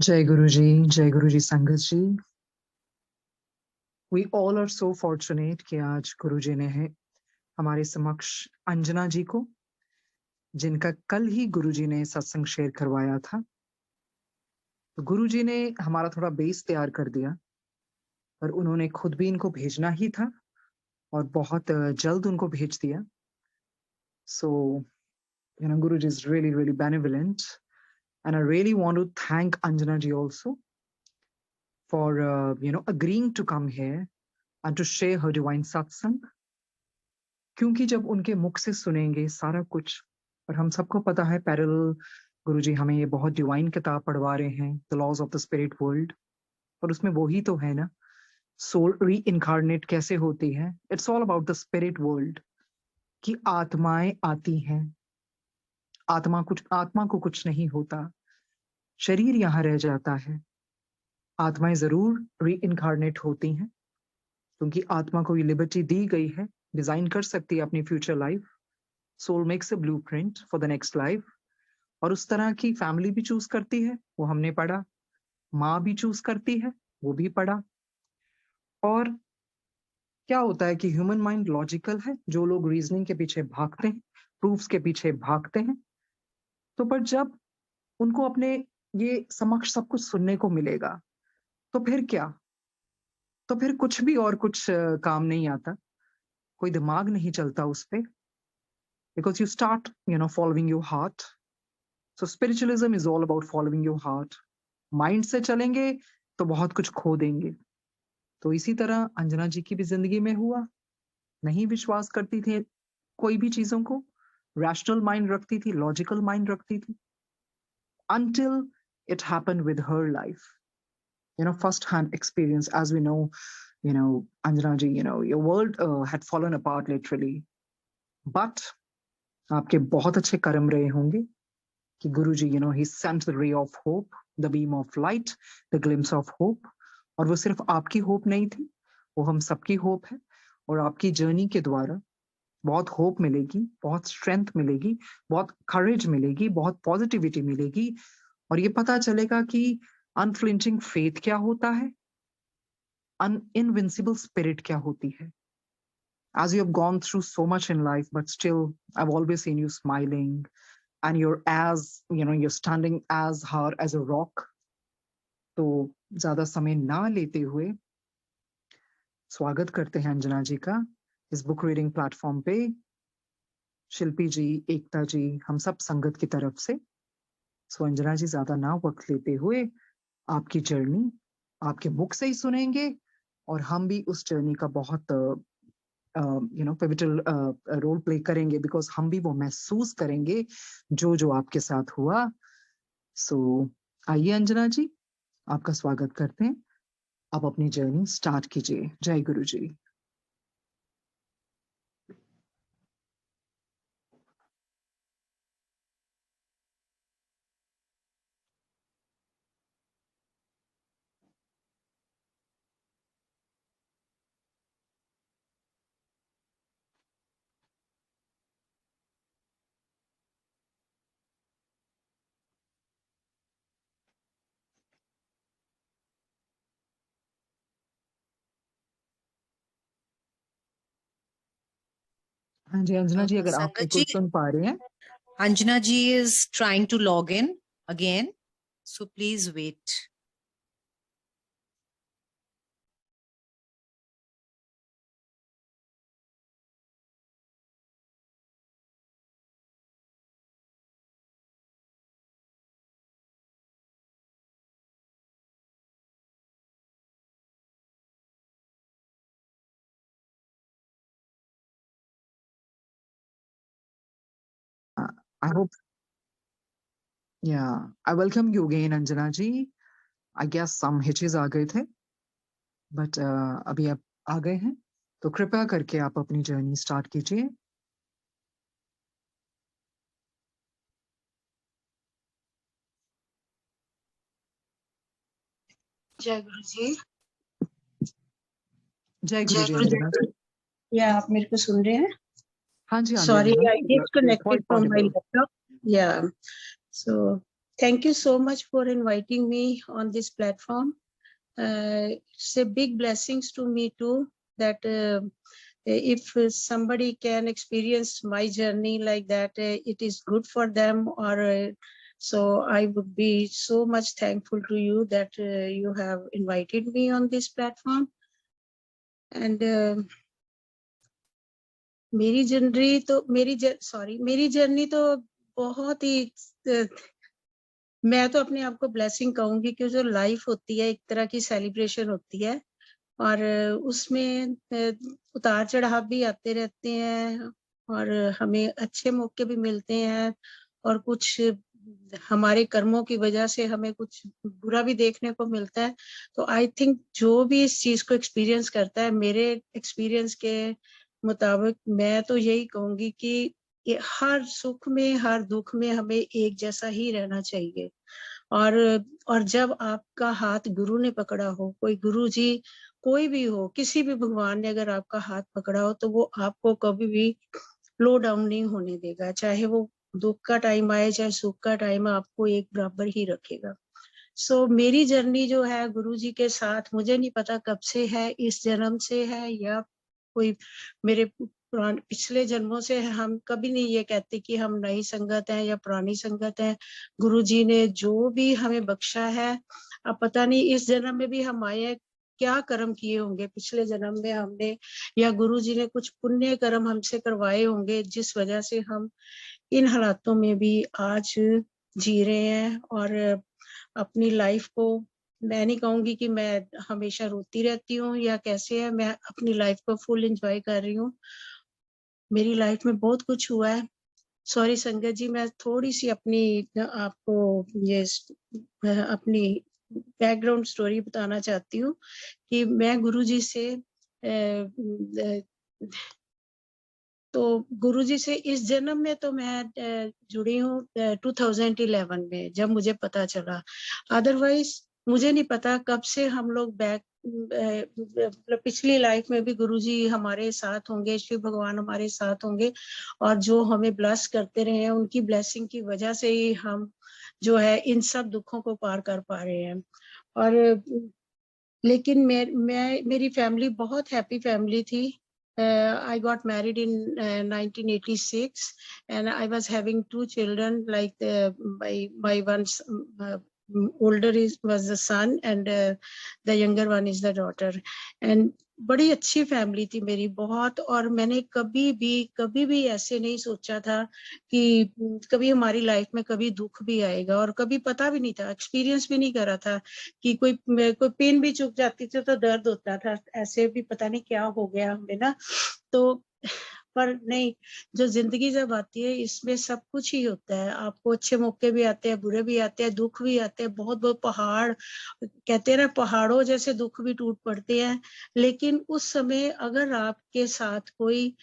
जय गुरु जी संगत जी। We all are so fortunate कि आज गुरु जी ने है हमारे समक्ष अंजना जी को, जिनका कल ही गुरु जी ने सत्संग शेयर करवाया था। तो गुरु जी ने हमारा थोड़ा बेस तैयार कर दिया, पर उन्होंने खुद भी इनको भेजना ही था और बहुत जल्द उनको भेज दिया। So Guru ji is really really benevolent and I really want to thank Anjana ji also for agreeing to come here and to share her divine satsang. क्योंकि जब उनके मुख से सुनेंगे सारा कुछ, और हम सबको पता है पैरेलल गुरुजी हमें ये बहुत डिवाइन किताब पढ़वा रहे हैं, the laws of the spirit world, और उसमें वही तो है ना, सोल री इनकारनेट कैसे होती है। It's all about the spirit world कि आत्माएं आती हैं, आत्मा को कुछ नहीं होता, शरीर यहाँ रह जाता है। आत्माएं जरूर री इनकारनेट होती हैं, क्योंकि आत्मा को ये लिबर्टी दी गई है, डिजाइन कर सकती है अपनी future life. Soul makes a blueprint for the next life, और उस तरह की फैमिली भी चूज करती है, वो हमने पढ़ा। माँ भी चूज करती है, वो भी पढ़ा। और क्या होता है कि ह्यूमन माइंड लॉजिकल है, जो लोग रीजनिंग के पीछे भागते हैं, प्रूफ्स के पीछे भागते हैं, तो पर जब उनको अपने ये समक्ष सब कुछ सुनने को मिलेगा, तो फिर क्या, तो फिर कुछ भी और कुछ काम नहीं आता, कोई दिमाग नहीं चलता उस पे, because you start following your heart. So spiritualism is all about following your heart. Mind से चलेंगे तो बहुत कुछ खो देंगे। तो इसी तरह अंजना जी की भी जिंदगी में हुआ। नहीं विश्वास करती थी कोई भी चीजों को, रैशनल माइंड रखती थी, लॉजिकल माइंड रखती थी, until it happened with her life. First hand experience, as we know, Anjana ji, your world had fallen apart literally. But आपके बहुत अच्छे कर्म रहे होंगे कि गुरु जी, he sent the ray of hope, the beam of light, the glimpse of hope. और वो सिर्फ आपकी होप नहीं थी, वो हम सबकी होप है। और आपकी जर्नी के द्वारा बहुत होप मिलेगी, बहुत स्ट्रेंथ मिलेगी, बहुत करेज मिलेगी, बहुत पॉजिटिविटी मिलेगी, और ये पता चलेगा कि अनफ्लिंचिंग फेथ क्या होता है, इनविंसिबल स्पिरिट क्या होती है। As you have gone through so much in life, but still I've always seen you smiling, and you're standing as hard as a rock. तो ज्यादा समय ना लेते हुए स्वागत करते हैं अंजना जी का इस बुक रीडिंग प्लेटफॉर्म पे। शिल्पी जी, एकता जी, हम सब संगत की तरफ से। सो अंजना जी, ज्यादा ना वक्त लेते हुए आपकी जर्नी आपके मुख से ही सुनेंगे, और हम भी उस जर्नी का बहुत पिविटल रोल प्ले करेंगे, बिकॉज हम भी वो महसूस करेंगे जो जो आपके साथ हुआ। सो आइए अंजना जी, आपका स्वागत करते हैं। आप अपनी जर्नी स्टार्ट कीजिए। जय गुरु जी। हाँ जी अंजना जी, अगर आप Sangat कुछ ji, सुन पा रहे हैं। Anjana ji is trying to log in again, so please wait. I hope, या I welcome you again Anjana ji. I guess some hitches आ गए थे, बट अभी आप आ गए हैं, तो कृपया करके आप अपनी जर्नी स्टार्ट कीजिए। जय गुरु जी। जय गुरु जी अंजना जी। या आप मेरे को सुन रहे हैं? हाँ जी, हाँ जी सॉरी, अंजना आई जी, disconnected quite from my audible. Laptop. या so Thank you so much for inviting me on this platform. It's a big blessings to me too that if somebody can experience my journey like that, it is good for them. Or so I would be so much thankful to you that you have invited me on this platform. And मेरी journey तो बहुत ही मैं तो अपने आप को blessing कहूंगी कि जो लाइफ होती है एक तरह की सेलिब्रेशन होती है और उसमें उतार चढ़ाव भी आते रहते हैं और हमें अच्छे मौके भी मिलते हैं और कुछ हमारे कर्मों की वजह से हमें कुछ बुरा भी देखने को मिलता है। तो आई थिंक जो भी इस चीज को एक्सपीरियंस करता है, मेरे एक्सपीरियंस के मुताबिक मैं तो यही कहूंगी कि हर सुख में हर दुख में हमें एक जैसा ही रहना चाहिए। और जब आपका हाथ गुरु ने पकड़ा हो, कोई गुरु जी कोई भी हो, किसी भी भगवान ने अगर आपका हाथ पकड़ा हो तो वो आपको कभी भी लो डाउन नहीं होने देगा। चाहे वो दुख का टाइम आए चाहे सुख का टाइम, आपको एक बराबर ही रखेगा। सो मेरी जर्नी जो है गुरु जी के साथ, मुझे नहीं पता कब से है, इस जन्म से है या कोई मेरे पिछले जन्मों से है। हम कभी नहीं ये कहते कि हम नई संगत हैं या पुरानी संगत हैं। गुरु जी ने जो भी हमें बख्शा है, अब पता नहीं इस जन्म में भी हम आए हैं, क्या कर्म किए होंगे पिछले जन्म में हमने, या गुरु जी ने कुछ पुण्य कर्म हमसे करवाए होंगे जिस वजह से हम इन हालातों में भी आज जी रहे हैं। और अपनी लाइफ को मैं नहीं कहूंगी कि मैं हमेशा रोती रहती हूँ या कैसे है, मैं अपनी लाइफ को फुल एंजॉय कर रही हूँ। मेरी लाइफ में बहुत कुछ हुआ है। सॉरी संगत जी, मैं थोड़ी सी अपनी आपको ये अपनी बैकग्राउंड स्टोरी बताना चाहती हूँ कि मैं गुरुजी से तो गुरुजी से इस जन्म में तो मैं जुड़ी हूँ 2011 में जब मुझे पता चला। अदरवाइज मुझे नहीं पता कब से हम लोग पिछली लाइफ में भी गुरुजी हमारे साथ होंगे, शिव भगवान हमारे साथ होंगे और जो हमें ब्लेस करते रहे हैं, उनकी ब्लेसिंग की वजह से ही हम जो है इन सब दुखों को पार कर पा रहे हैं। और लेकिन मेरी फैमिली बहुत हैप्पी फैमिली थी। I got married in 1986 and I was having two children, like my one older was the son and the younger one is the daughter. And बड़ी अच्छी फैमिली थी मेरी बहुत। और मैंने कभी भी ऐसे नहीं सोचा था कि कभी हमारी लाइफ में कभी दुख भी आएगा, और कभी पता भी नहीं था, एक्सपीरियंस भी नहीं करा था कि कोई पेन भी चुक जाती थी तो दर्द होता था, ऐसे भी पता नहीं क्या हो गया हमें ना। तो पर नहीं, जो जिंदगी जब आती है इसमें सब कुछ ही होता है। आपको अच्छे मौके भी आते हैं, बुरे भी आते हैं, दुख भी आते हैं, बहुत बहुत पहाड़ कहते हैं ना, पहाड़ों जैसे दुख भी टूट पड़ते हैं। लेकिन उस समय अगर आपके साथ कोई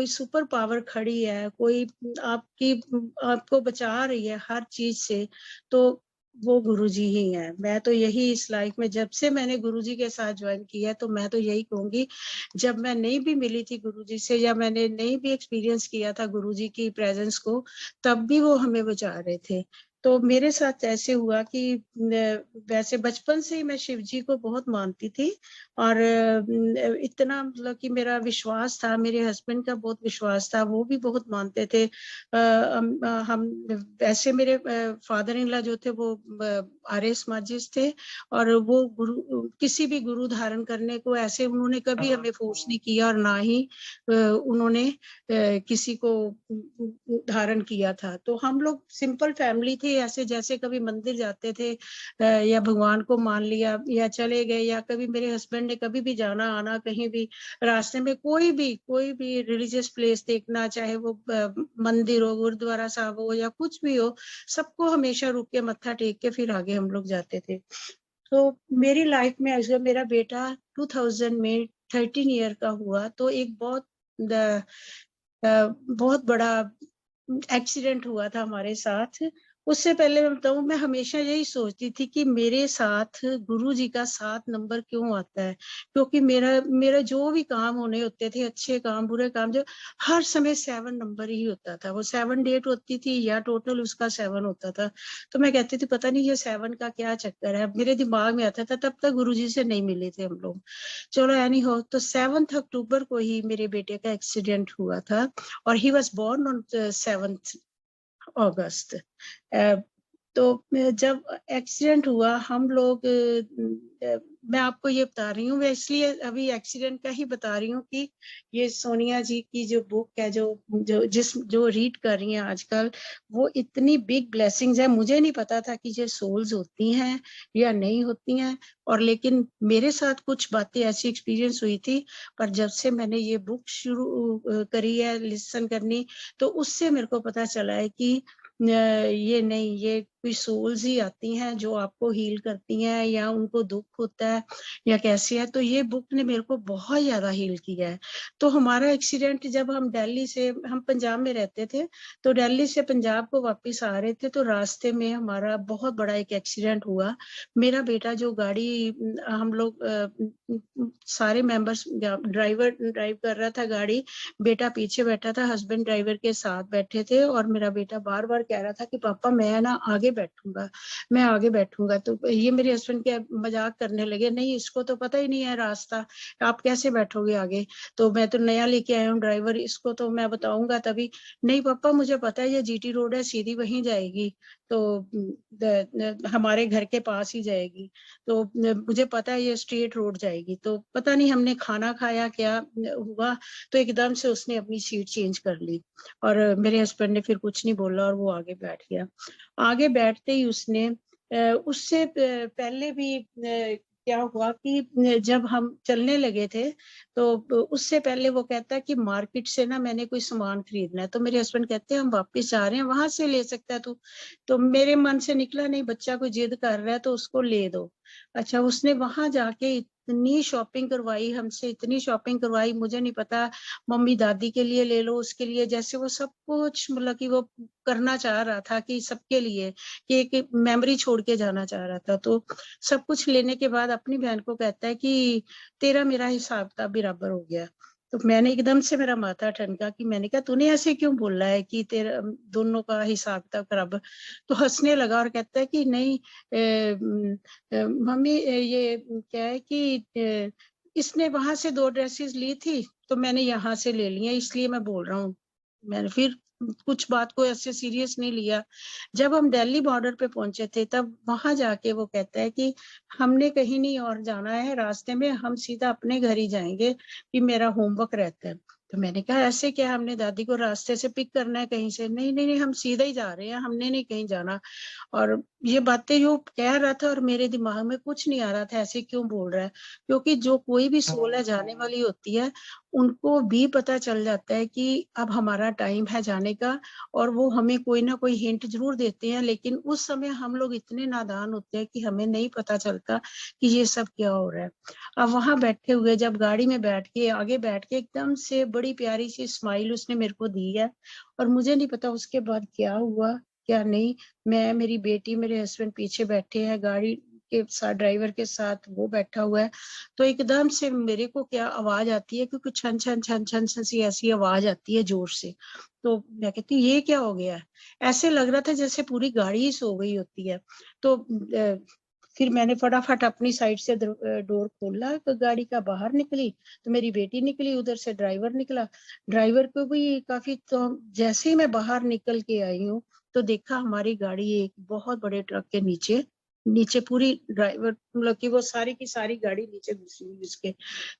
सुपर पावर खड़ी है, कोई आपको बचा रही है हर चीज से, तो वो गुरुजी ही है। मैं तो यही इस लाइफ में जब से मैंने गुरुजी के साथ ज्वाइन किया है, तो मैं तो यही कहूंगी, जब मैं नहीं भी मिली थी गुरुजी से या मैंने नहीं भी एक्सपीरियंस किया था गुरुजी की प्रेजेंस को, तब भी वो हमें बचा रहे थे। तो मेरे साथ ऐसे हुआ कि वैसे बचपन से ही मैं शिव जी को बहुत मानती थी और इतना मतलब कि मेरा विश्वास था, मेरे हस्बैंड का बहुत विश्वास था, वो भी बहुत मानते थे। हम वैसे मेरे फादर इन लॉ जो थे वो आर्य समाजिस्ट थे और वो किसी भी गुरु धारण करने को ऐसे उन्होंने कभी हमें फोर्स नहीं किया और ना ही उन्होंने किसी को धारण किया था। तो हम लोग सिंपल फैमिली थी, ऐसे जैसे कभी मंदिर जाते थे या भगवान को मान लिया या चले गए, या कभी मेरे हस्बैंड ने कभी भी जाना आना, कहीं भी रास्ते में कोई भी रिलीजियस प्लेस देखना, चाहे वो मंदिर हो, गुरुद्वारा साहब हो या कुछ भी हो, सबको हमेशा रुक के मत्था टेक के फिर आगे हम लोग जाते थे। तो मेरी लाइफ में जब मेरा बेटा 2000 में 13 ईयर का हुआ, तो एक बहुत बड़ा एक्सीडेंट हुआ था हमारे साथ। उससे पहले मैं बताऊं, मैं हमेशा यही सोचती थी कि मेरे साथ गुरुजी का 7 नंबर क्यों आता है, क्योंकि मेरा मेरा जो भी काम होने होते थे, अच्छे काम बुरे काम, जो हर समय 7 नंबर ही होता था। वो 7 डेट होती थी या टोटल उसका 7 होता था। तो मैं कहती थी पता नहीं ये 7 का क्या चक्कर है, मेरे दिमाग में आता था। तब तक गुरुजी से नहीं मिले थे हम लोग। चलो एनी हो, तो 7 अक्टूबर को ही मेरे बेटे का एक्सीडेंट हुआ था, और ही वॉज बोर्न ऑन 7 अगस्त। तो जब एक्सीडेंट हुआ, हम लोग मैं आपको ये बता रही हूँ, मैं इसलिए अभी एक्सीडेंट का ही बता रही हूँ कि ये सोनिया जी की जो बुक है, जो रीड कर रही हैं आजकल, वो इतनी बिग ब्लेसिंग्स है। मुझे नहीं पता था कि ये सोल्स होती हैं या नहीं होती हैं, और लेकिन मेरे साथ कुछ बातें ऐसी एक्सपीरियंस हुई थी। पर जब से मैंने ये बुक शुरू करी है लिसन करनी, तो उससे मेरे को पता चला है कि ये नहीं, ये कोई सोल्स ही आती हैं जो आपको हील करती हैं, या उनको दुख होता है या कैसे है। तो ये बुक ने मेरे को बहुत ज्यादा हील किया है। तो हमारा एक्सीडेंट, जब हम दिल्ली से, हम पंजाब में रहते थे, तो दिल्ली से पंजाब को वापस आ रहे थे, तो रास्ते में हमारा बहुत बड़ा एक एक्सीडेंट हुआ। मेरा बेटा जो गाड़ी, हम लोग सारे मेंबर्स, ड्राइवर ड्राइव कर रहा था गाड़ी, बेटा पीछे बैठा था, हस्बैंड ड्राइवर के साथ बैठे थे, और मेरा बेटा बार बार कह रहा था कि पापा मैं ना आगे बैठूंगा, मैं आगे बैठूंगा। तो ये मेरे हस्बैंड के मजाक करने लगे, नहीं इसको तो पता ही नहीं है रास्ता, आप कैसे बैठोगे आगे, तो मैं तो नया लेके आया हूँ ड्राइवर, इसको तो मैं बताऊंगा तभी। नहीं पापा मुझे पता है ये जीटी रोड है, सीधी वहीं जाएगी, तो हमारे घर के पास ही जाएगी, तो मुझे पता है ये स्ट्रेट रोड जाएगी। तो पता नहीं हमने खाना खाया क्या हुआ, तो एकदम से उसने अपनी सीट चेंज कर ली, और मेरे हस्बैंड ने फिर कुछ नहीं बोला, और वो आगे बैठ गया। आगे बैठते ही उसने उससे पहले भी क्या हुआ कि जब हम चलने लगे थे, तो उससे पहले वो कहता है कि मार्केट से ना मैंने कोई सामान खरीदना है, तो मेरे हस्बैंड कहते हैं हम वापस जा रहे हैं, वहां से ले सकता है तू। तो मेरे मन से निकला नहीं, बच्चा कोई जिद कर रहा है तो उसको ले दो। अच्छा, उसने वहां जाके इतनी शॉपिंग करवाई हमसे, इतनी शॉपिंग करवाई, मुझे नहीं पता, मम्मी दादी के लिए ले लो, उसके लिए, जैसे वो सब कुछ मतलब कि वो करना चाह रहा था कि सबके लिए, कि एक मेमोरी छोड़ के जाना चाह रहा था। तो सब कुछ लेने के बाद अपनी बहन को कहता है कि तेरा मेरा हिसाब किताब बराबर हो गया। तो मैंने एकदम से, मेरा माथा ठनका, कि मैंने कहा तूने ऐसे क्यों बोला है कि तेरा दोनों का हिसाब किताब बराबर। तो हंसने लगा और कहता है कि नहीं मम्मी, ये क्या है कि इसने वहां से 2 ड्रेसेस ली थी, तो मैंने यहाँ से ले लिया, इसलिए मैं बोल रहा हूँ। मैंने फिर कुछ बात को ऐसे सीरियस नहीं लिया। जब हम दिल्ली बॉर्डर पे पहुंचे थे, तब वहां जाके वो कहता है कि हमने कहीं नहीं और जाना है, रास्ते में हम सीधा अपने घर ही जाएंगे, कि मेरा होमवर्क रहता है। तो मैंने कहा ऐसे क्या, हमने दादी को रास्ते से पिक करना है कहीं से? नहीं नहीं नहीं, हम सीधा ही जा रहे हैं, हमने नहीं कहीं जाना। और ये बातें जो कह रहा था, और मेरे दिमाग में कुछ नहीं आ रहा था ऐसे क्यों बोल रहा है, क्योंकि जो कोई भी सोल है जाने वाली होती है, उनको भी पता चल जाता है कि अब हमारा टाइम है जाने का, और वो हमें कोई ना कोई हिंट जरूर देते हैं। लेकिन उस समय हम लोग इतने नादान होते हैं कि हमें नहीं पता चलता कि ये सब क्या हो रहा है। अब वहां बैठे हुए, जब गाड़ी में बैठ के आगे बैठ के, एकदम से बड़ी प्यारी सी स्माइल उसने मेरे को दी है, और मुझे नहीं पता उसके बाद क्या हुआ क्या नहीं। मैं, मेरी बेटी, मेरे हस्बैंड पीछे बैठे हैं गाड़ी के साथ, ड्राइवर के साथ वो बैठा हुआ है। तो एकदम से मेरे को क्या आवाज आती है, क्योंकि छन छन छन छन छन सी ऐसी आवाज आती है जोर से। तो मैं कहती हूँ ये क्या हो गया है, ऐसे लग रहा था जैसे पूरी गाड़ी ही सो गई होती है। तो फिर मैंने फटाफट अपनी साइड से डोर खोला, तो गाड़ी का बाहर निकली, तो मेरी बेटी निकली, उधर से ड्राइवर निकला। ड्राइवर को भी काफी, तो जैसे ही मैं बाहर निकल के आई हूँ, तो देखा हमारी गाड़ी एक बहुत बड़े ट्रक के नीचे, नीचे पूरी ड्राइवर मतलब कि वो सारी की सारी गाड़ी नीचे घुसी हुई उसके।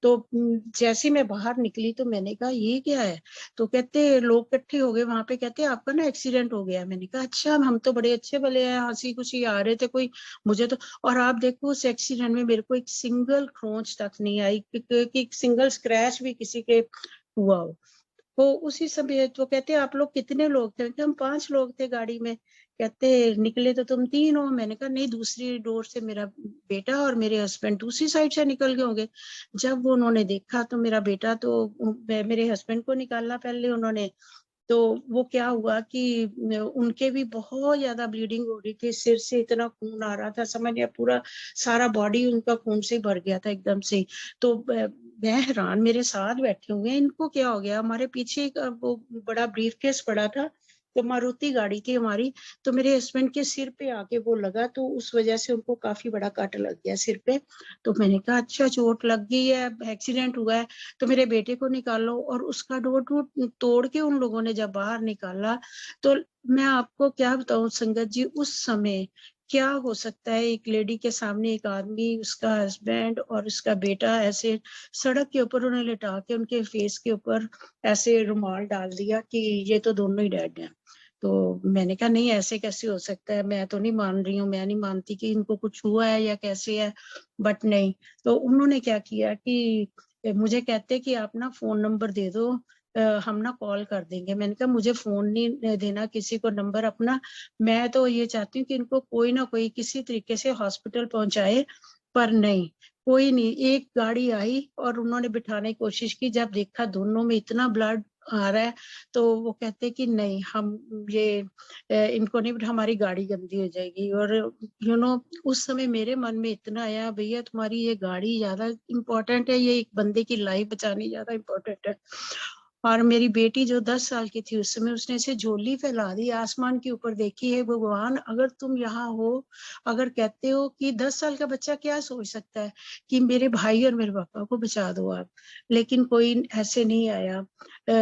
तो जैसे मैं बाहर निकली, तो मैंने कहा ये क्या है। तो कहते, लोग इकट्ठे हो गए वहां पे, कहते आपका ना एक्सीडेंट हो गया। मैंने कहा अच्छा, हम तो बड़े अच्छे भले हैं, हंसी खुशी आ रहे थे, कोई मुझे तो। और आप देखो उस एक्सीडेंट में मेरे को एक सिंगल खरोंच तक नहीं आई, कि सिंगल स्क्रैच भी किसी के हुआ हो। वो उसी समय तो कहते आप लोग कितने लोग थे, हम 5 लोग थे गाड़ी में। कहते निकले तो तुम 3 हो। मैंने कहा नहीं, दूसरी डोर से मेरा बेटा और मेरे हस्बैंड दूसरी साइड से निकल गए होंगे। जब वो उन्होंने देखा, तो मेरा बेटा तो मेरे हस्बैंड को निकाला पहले उन्होंने, तो वो क्या हुआ कि उनके भी बहुत ज्यादा ब्लीडिंग हो रही थी, सिर से इतना खून आ रहा था, समझ गया पूरा सारा बॉडी उनका खून से भर गया था एकदम से। तो मैं हैरान, मेरे साथ बैठे हुए हैं, इनको क्या हो गया। हमारे पीछे एक वो बड़ा ब्रीफकेस पड़ा था, तो मारुति गाड़ी थी हमारी, तो मेरे हस्बैंड के सिर पे आके वो लगा, तो उस वजह से उनको काफी बड़ा कट लग गया सिर पे। तो मैंने कहा अच्छा चोट लग गई है, एक्सीडेंट हुआ है, तो मेरे बेटे को निकालो। और उसका डोर तोड़ के उन लोगों ने जब बाहर निकाला, तो मैं आपको क्या बताऊं संगत जी, उस समय क्या हो सकता है, एक लेडी के सामने एक आदमी, उसका हस्बैंड और उसका बेटा ऐसे सड़क के ऊपर उन्हें लिटा के उनके फेस के ऊपर ऐसे रुमाल डाल दिया कि ये तो दोनों ही डेड हैं। तो मैंने कहा नहीं ऐसे कैसे हो सकता है, मैं तो नहीं मान रही हूँ, मैं नहीं मानती कि इनको कुछ हुआ है या कैसे है, बट नहीं। तो उन्होंने क्या किया कि मुझे कहते कि आप ना फोन नंबर दे दो, हम ना कॉल कर देंगे। मैंने कहा मुझे फोन नहीं देना किसी को नंबर अपना, मैं तो ये चाहती हूँ कि इनको कोई ना कोई किसी तरीके से हॉस्पिटल पहुंचाए। पर नहीं, कोई नहीं। एक गाड़ी आई और उन्होंने बिठाने की कोशिश की, जब देखा दोनों में इतना ब्लड आ रहा है, तो वो कहते कि नहीं हम ये इनको नहीं, हमारी गाड़ी गंदी हो जाएगी। और उस समय मेरे मन में इतना आया, भैया तुम्हारी ये गाड़ी ज्यादा इम्पोर्टेंट है, ये एक बंदे की लाइफ बचानी ज्यादा इम्पोर्टेंट है। और मेरी बेटी जो 10 साल की थी उस समय, उसने ऐसे झोली फैला दी आसमान के ऊपर, देखी है भगवान अगर तुम यहाँ हो, अगर कहते हो कि 10 साल का बच्चा क्या सोच सकता है कि मेरे भाई और मेरे पापा को बचा दो आप, लेकिन कोई ऐसे नहीं आया।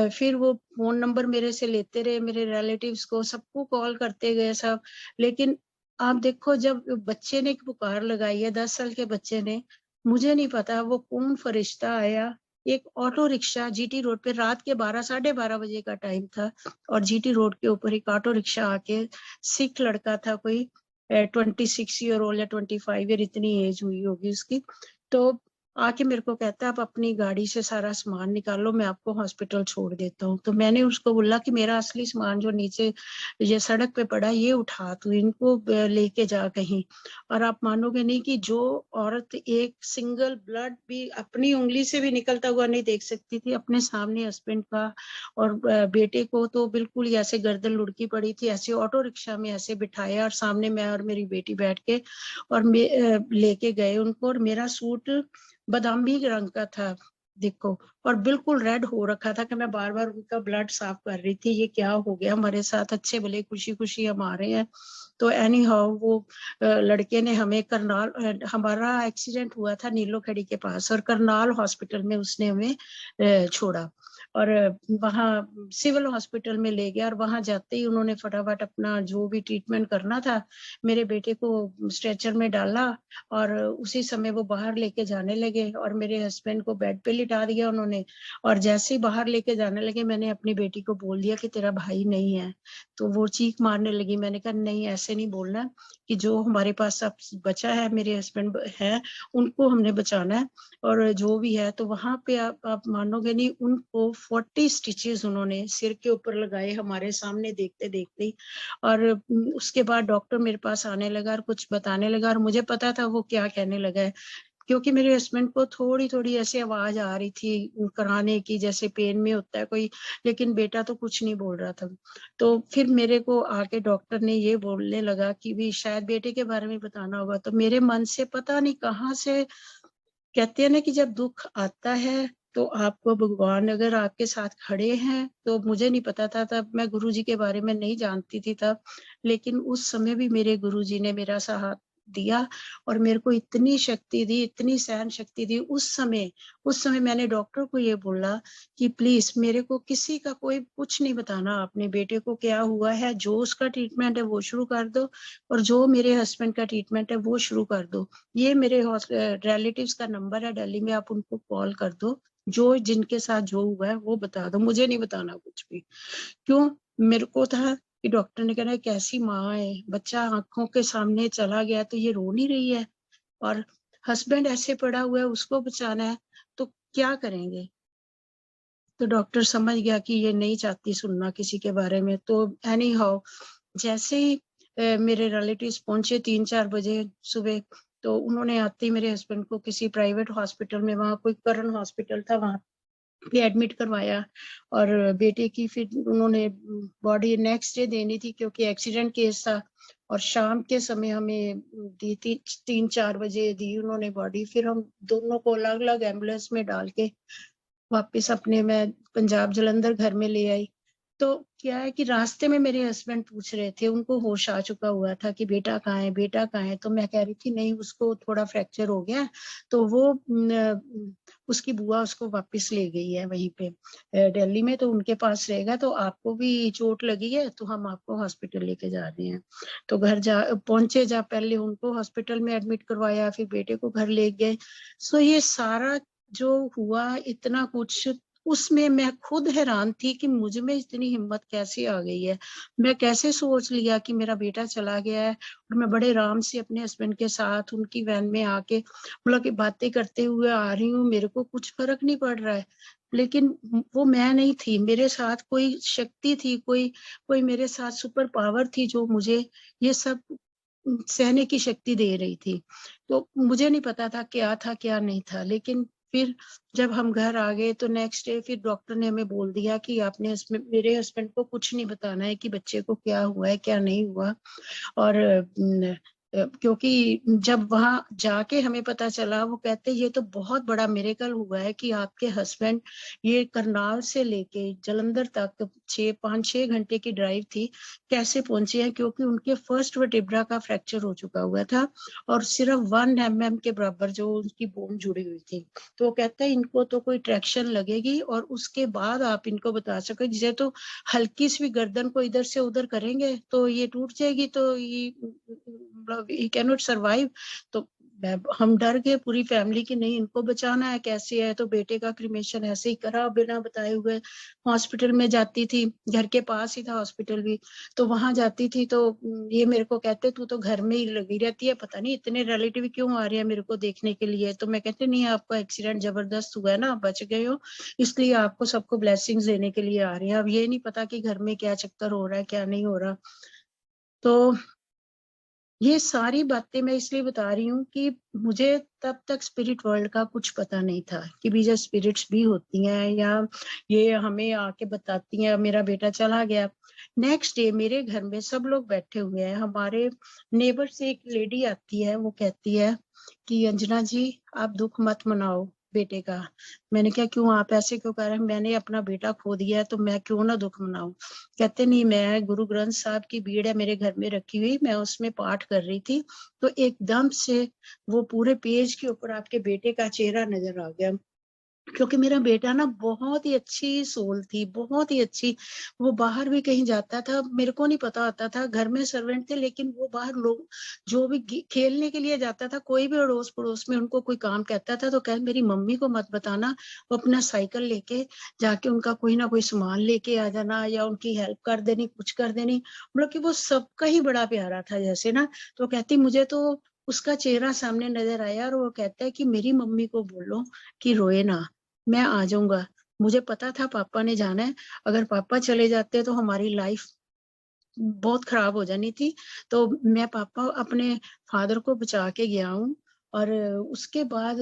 फिर वो फोन नंबर मेरे से लेते रहे, मेरे रिलेटिव्स को सबको कॉल करते गए सब। लेकिन आप देखो, जब बच्चे ने पुकार लगाई है, 10 साल के बच्चे ने, मुझे नहीं पता वो कौन फरिश्ता आया, एक ऑटो रिक्शा जीटी रोड पे, रात के 12 साढ़े 12 बजे का टाइम था, और जीटी रोड के ऊपर एक ऑटो रिक्शा आके, सिख लड़का था कोई 26 ईयर ओल्ड या 25 ईयर, इतनी एज हुई होगी उसकी, तो आके मेरे को कहता है आप अपनी गाड़ी से सारा सामान निकालो, मैं आपको हॉस्पिटल छोड़ देता हूँ। तो मैंने उसको बोला कि मेरा असली सामान जो नीचे ये सड़क पे पड़ा, ये उठा, तू इनको लेके जा कहीं। और आप मानोगे नहीं कि जो औरत एक सिंगल ब्लड भी अपनी उंगली से भी निकलता हुआ नहीं देख सकती थी, अपने सामने हस्बैंड का और बेटे को तो बिल्कुल ही ऐसे गर्दन लुढ़की पड़ी थी, ऐसे ऑटो रिक्शा में ऐसे बिठाया, और सामने मैं और मेरी बेटी बैठ के और लेके गए उनको। और मेरा सूट बादामी रंग का था देखो, और बिल्कुल रेड हो रखा था कि मैं बार बार उनका ब्लड साफ कर रही थी, ये क्या हो गया हमारे साथ, अच्छे भले खुशी खुशी हम आ रहे हैं। तो एनी हाउ वो लड़के ने हमें करनाल, हमारा एक्सीडेंट हुआ था नीलो खेड़ी के पास, और करनाल हॉस्पिटल में उसने हमें छोड़ा, और वहाँ सिविल हॉस्पिटल में ले गया। और वहां जाते ही उन्होंने फटाफट अपना जो भी ट्रीटमेंट करना था, मेरे बेटे को स्ट्रेचर में डाला, और उसी समय वो बाहर लेके जाने लगे, और मेरे हस्बैंड को बेड पे लिटा दिया उन्होंने। और जैसे ही बाहर लेके जाने लगे, मैंने अपनी बेटी को बोल दिया कि तेरा भाई नहीं है। तो वो चीख मारने लगी। मैंने कहा नहीं ऐसे नहीं बोलना, कि जो हमारे पास अब बचा है, मेरे हस्बैंड है, उनको हमने बचाना है, और जो भी है। तो वहां पे आप मानोगे नहीं, उनको 40 स्टिचेस उन्होंने सिर के ऊपर लगाए हमारे सामने देखते देखते ही। और उसके बाद डॉक्टर मेरे पास आने लगा और कुछ बताने लगा, और मुझे पता था वो क्या कहने लगा है, क्योंकि मेरे हस्बैंड को थोड़ी थोड़ी ऐसी आवाज आ रही थी कराने की, जैसे पेन में होता है कोई, लेकिन बेटा तो कुछ नहीं बोल रहा था। तो फिर मेरे को आके डॉक्टर ने ये बोलने लगा कि भी शायद बेटे के बारे में बताना होगा। तो मेरे मन से पता नहीं कहाँ से, कहते हैं ना कि जब दुख आता है तो आपको भगवान अगर आपके साथ खड़े हैं, तो मुझे नहीं पता था तब, मैं गुरुजी के बारे में नहीं जानती थी तब, लेकिन उस समय भी मेरे गुरुजी ने मेरा साथ दिया, और मेरे को इतनी शक्ति दी, इतनी सहन शक्ति दी उस समय मैंने डॉक्टर को ये बोला कि प्लीज मेरे को किसी का कोई कुछ नहीं बताना, अपने बेटे को क्या हुआ है, जो उसका ट्रीटमेंट है वो शुरू कर दो, और जो मेरे हस्बैंड का ट्रीटमेंट है वो शुरू कर दो। ये मेरे रिलेटिव्स का नंबर है दिल्ली में, आप उनको कॉल कर दो, जो जिनके साथ जो हुआ है वो बता दो, मुझे नहीं बताना कुछ भी। क्यों? मेरे को था कि डॉक्टर ने कहना कैसी माँ है, बच्चा आंखों के सामने चला गया तो ये रो नहीं रही है, और हस्बैंड ऐसे पड़ा हुआ है, उसको बचाना है, तो क्या करेंगे। तो डॉक्टर समझ गया कि ये नहीं चाहती सुनना किसी के बारे में। तो एनी हाउ जैसे ही मेरे रिलेटिव्स पहुंचे 3-4 बजे सुबह, तो उन्होंने आते ही मेरे हस्बैंड को किसी प्राइवेट हॉस्पिटल में, वहाँ कोई करण हॉस्पिटल था, वहां भी एडमिट करवाया और बेटे की फिर उन्होंने बॉडी नेक्स्ट डे देनी थी क्योंकि एक्सीडेंट केस था और शाम के समय हमें दी थी 3-4 बजे दी उन्होंने बॉडी। फिर हम दोनों को अलग अलग एम्बुलेंस में डाल के वापस अपने मैं पंजाब जलंधर घर में ले आई। तो क्या है कि रास्ते में मेरे हस्बैंड पूछ रहे थे, उनको होश आ चुका हुआ था कि बेटा कहाँ है, बेटा कहाँ है। तो मैं कह रही थी नहीं उसको थोड़ा फ्रैक्चर हो गया, तो वो उसकी बुआ उसको वापस ले गई है वहीं पे दिल्ली में, तो उनके पास रहेगा। तो आपको भी चोट लगी है तो हम आपको हॉस्पिटल लेके जा रहे हैं। तो घर जा पहुंचे, जा पहले उनको हॉस्पिटल में एडमिट करवाया, फिर बेटे को घर ले गए। सो ये सारा जो हुआ इतना कुछ, उसमें मैं खुद हैरान थी कि मुझ में इतनी हिम्मत कैसे आ गई है। मैं कैसे सोच लिया कि मेरा बेटा चला गया है और मैं बड़े आराम से अपने हस्बैंड के साथ उनकी वैन में आके मतलब कि बातें करते हुए आ रही हूँ, मेरे को कुछ फर्क नहीं पड़ रहा है। लेकिन वो मैं नहीं थी, मेरे साथ कोई शक्ति थी, कोई कोई मेरे साथ सुपर पावर थी जो मुझे ये सब सहने की शक्ति दे रही थी। तो मुझे नहीं पता था क्या था क्या नहीं था। लेकिन फिर जब हम घर आ गए तो नेक्स्ट डे फिर डॉक्टर ने हमें बोल दिया कि आपने मेरे हस्बैंड को कुछ नहीं बताना है कि बच्चे को क्या हुआ है क्या नहीं हुआ। और क्योंकि जब वहां जाके हमें पता चला, वो कहते ये तो बहुत बड़ा मिरेकल हुआ है कि आपके हस्बैंड ये करनाल से लेके जलंधर तक 5-6 घंटे की ड्राइव थी, कैसे पहुंचे हैं, क्योंकि उनके फर्स्ट वर्टिब्रा का फ्रैक्चर हो चुका हुआ था और सिर्फ 1 mm के बराबर जो उनकी बोन जुड़ी हुई थी। तो वो कहते हैं इनको तो कोई ट्रैक्शन लगेगी और उसके बाद आप इनको बता सको, जिसे तो हल्की सी भी गर्दन को इधर से उधर करेंगे तो ये टूट जाएगी, तो ये ही कैन नॉट सर्वाइव। तो हम डर गए पूरी फैमिली की, नहीं इनको बचाना है, कैसे है। तो बेटे का क्रिमेशन ऐसे ही करा बिना बताए हुए। हॉस्पिटल में जाती थी, घर के पास ही था हॉस्पिटल भी, तो वहां जाती थी तो ये मेरे को कहते तू तो घर में ही लगी रहती है, पता नहीं इतने रिलेटिव क्यों आ रहे हैं मेरे को देखने के लिए। तो मैं कहती नहीं आपका एक्सीडेंट जबरदस्त हुआ है ना, आप बच गए हो, इसलिए आपको सबको ब्लेसिंग्स देने के लिए आ रहे हैं। अब ये नहीं पता कि घर में क्या चक्कर हो रहा है क्या नहीं हो रहा। तो ये सारी बातें मैं इसलिए बता रही हूँ कि मुझे तब तक स्पिरिट वर्ल्ड का कुछ पता नहीं था कि बीजा स्पिरिट्स भी होती हैं या ये हमें आके बताती हैं। मेरा बेटा चला गया, नेक्स्ट डे मेरे घर में सब लोग बैठे हुए हैं, हमारे नेबर से एक लेडी आती है, वो कहती है कि अंजना जी आप दुख मत मनाओ बेटे का। मैंने कहा क्यों, आप ऐसे क्यों कर रहे हैं, मैंने अपना बेटा खो दिया है तो मैं क्यों ना दुख मनाऊं। कहते नहीं, मैं गुरु ग्रंथ साहब की भीड़ है मेरे घर में रखी हुई, मैं उसमें पाठ कर रही थी तो एकदम से वो पूरे पेज के ऊपर आपके बेटे का चेहरा नजर आ गया। क्योंकि मेरा बेटा ना बहुत ही अच्छी सोल थी, बहुत ही अच्छी। वो बाहर भी कहीं जाता था, मेरे को नहीं पता होता था, घर में सर्वेंट थे लेकिन वो बाहर लोग जो भी खेलने के लिए जाता था, कोई भी अड़ोस पड़ोस में उनको कोई काम कहता था तो कह मेरी मम्मी को मत बताना, वो अपना साइकिल लेके जाके उनका कोई ना कोई सामान लेके आ जाना या उनकी हेल्प कर देनी, कुछ कर देनी। मतलब कि वो सबका ही बड़ा प्यारा था जैसे ना। तो कहती मुझे तो उसका चेहरा सामने नजर आया और वो कहता है कि मेरी मम्मी को बोलो कि रोए ना, मैं आ जाऊंगा। मुझे पता था पापा ने जाना है, अगर पापा चले जाते तो हमारी लाइफ बहुत खराब हो जानी थी। तो मैं पापा अपने फादर को बचा के गया हूँ और उसके बाद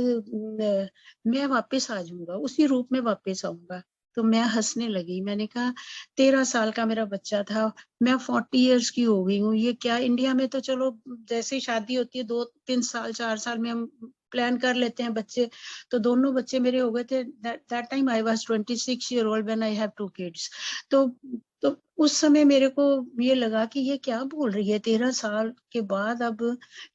मैं वापस आ जाऊंगा, उसी रूप में वापस आऊंगा। तो मैं हंसने लगी, मैंने कहा 13 साल का मेरा बच्चा था, मैं 40 इयर्स की हो गई हूँ। ये क्या, इंडिया में तो चलो जैसे ही शादी होती है 2-3 साल 4 साल में हम प्लान कर लेते हैं बच्चे। तो दोनों बच्चे मेरे हो गए थे, that time I was 26 year old when I have 2 kids। तो उस समय मेरे को ये लगा कि ये क्या बोल रही है, 13 साल के बाद अब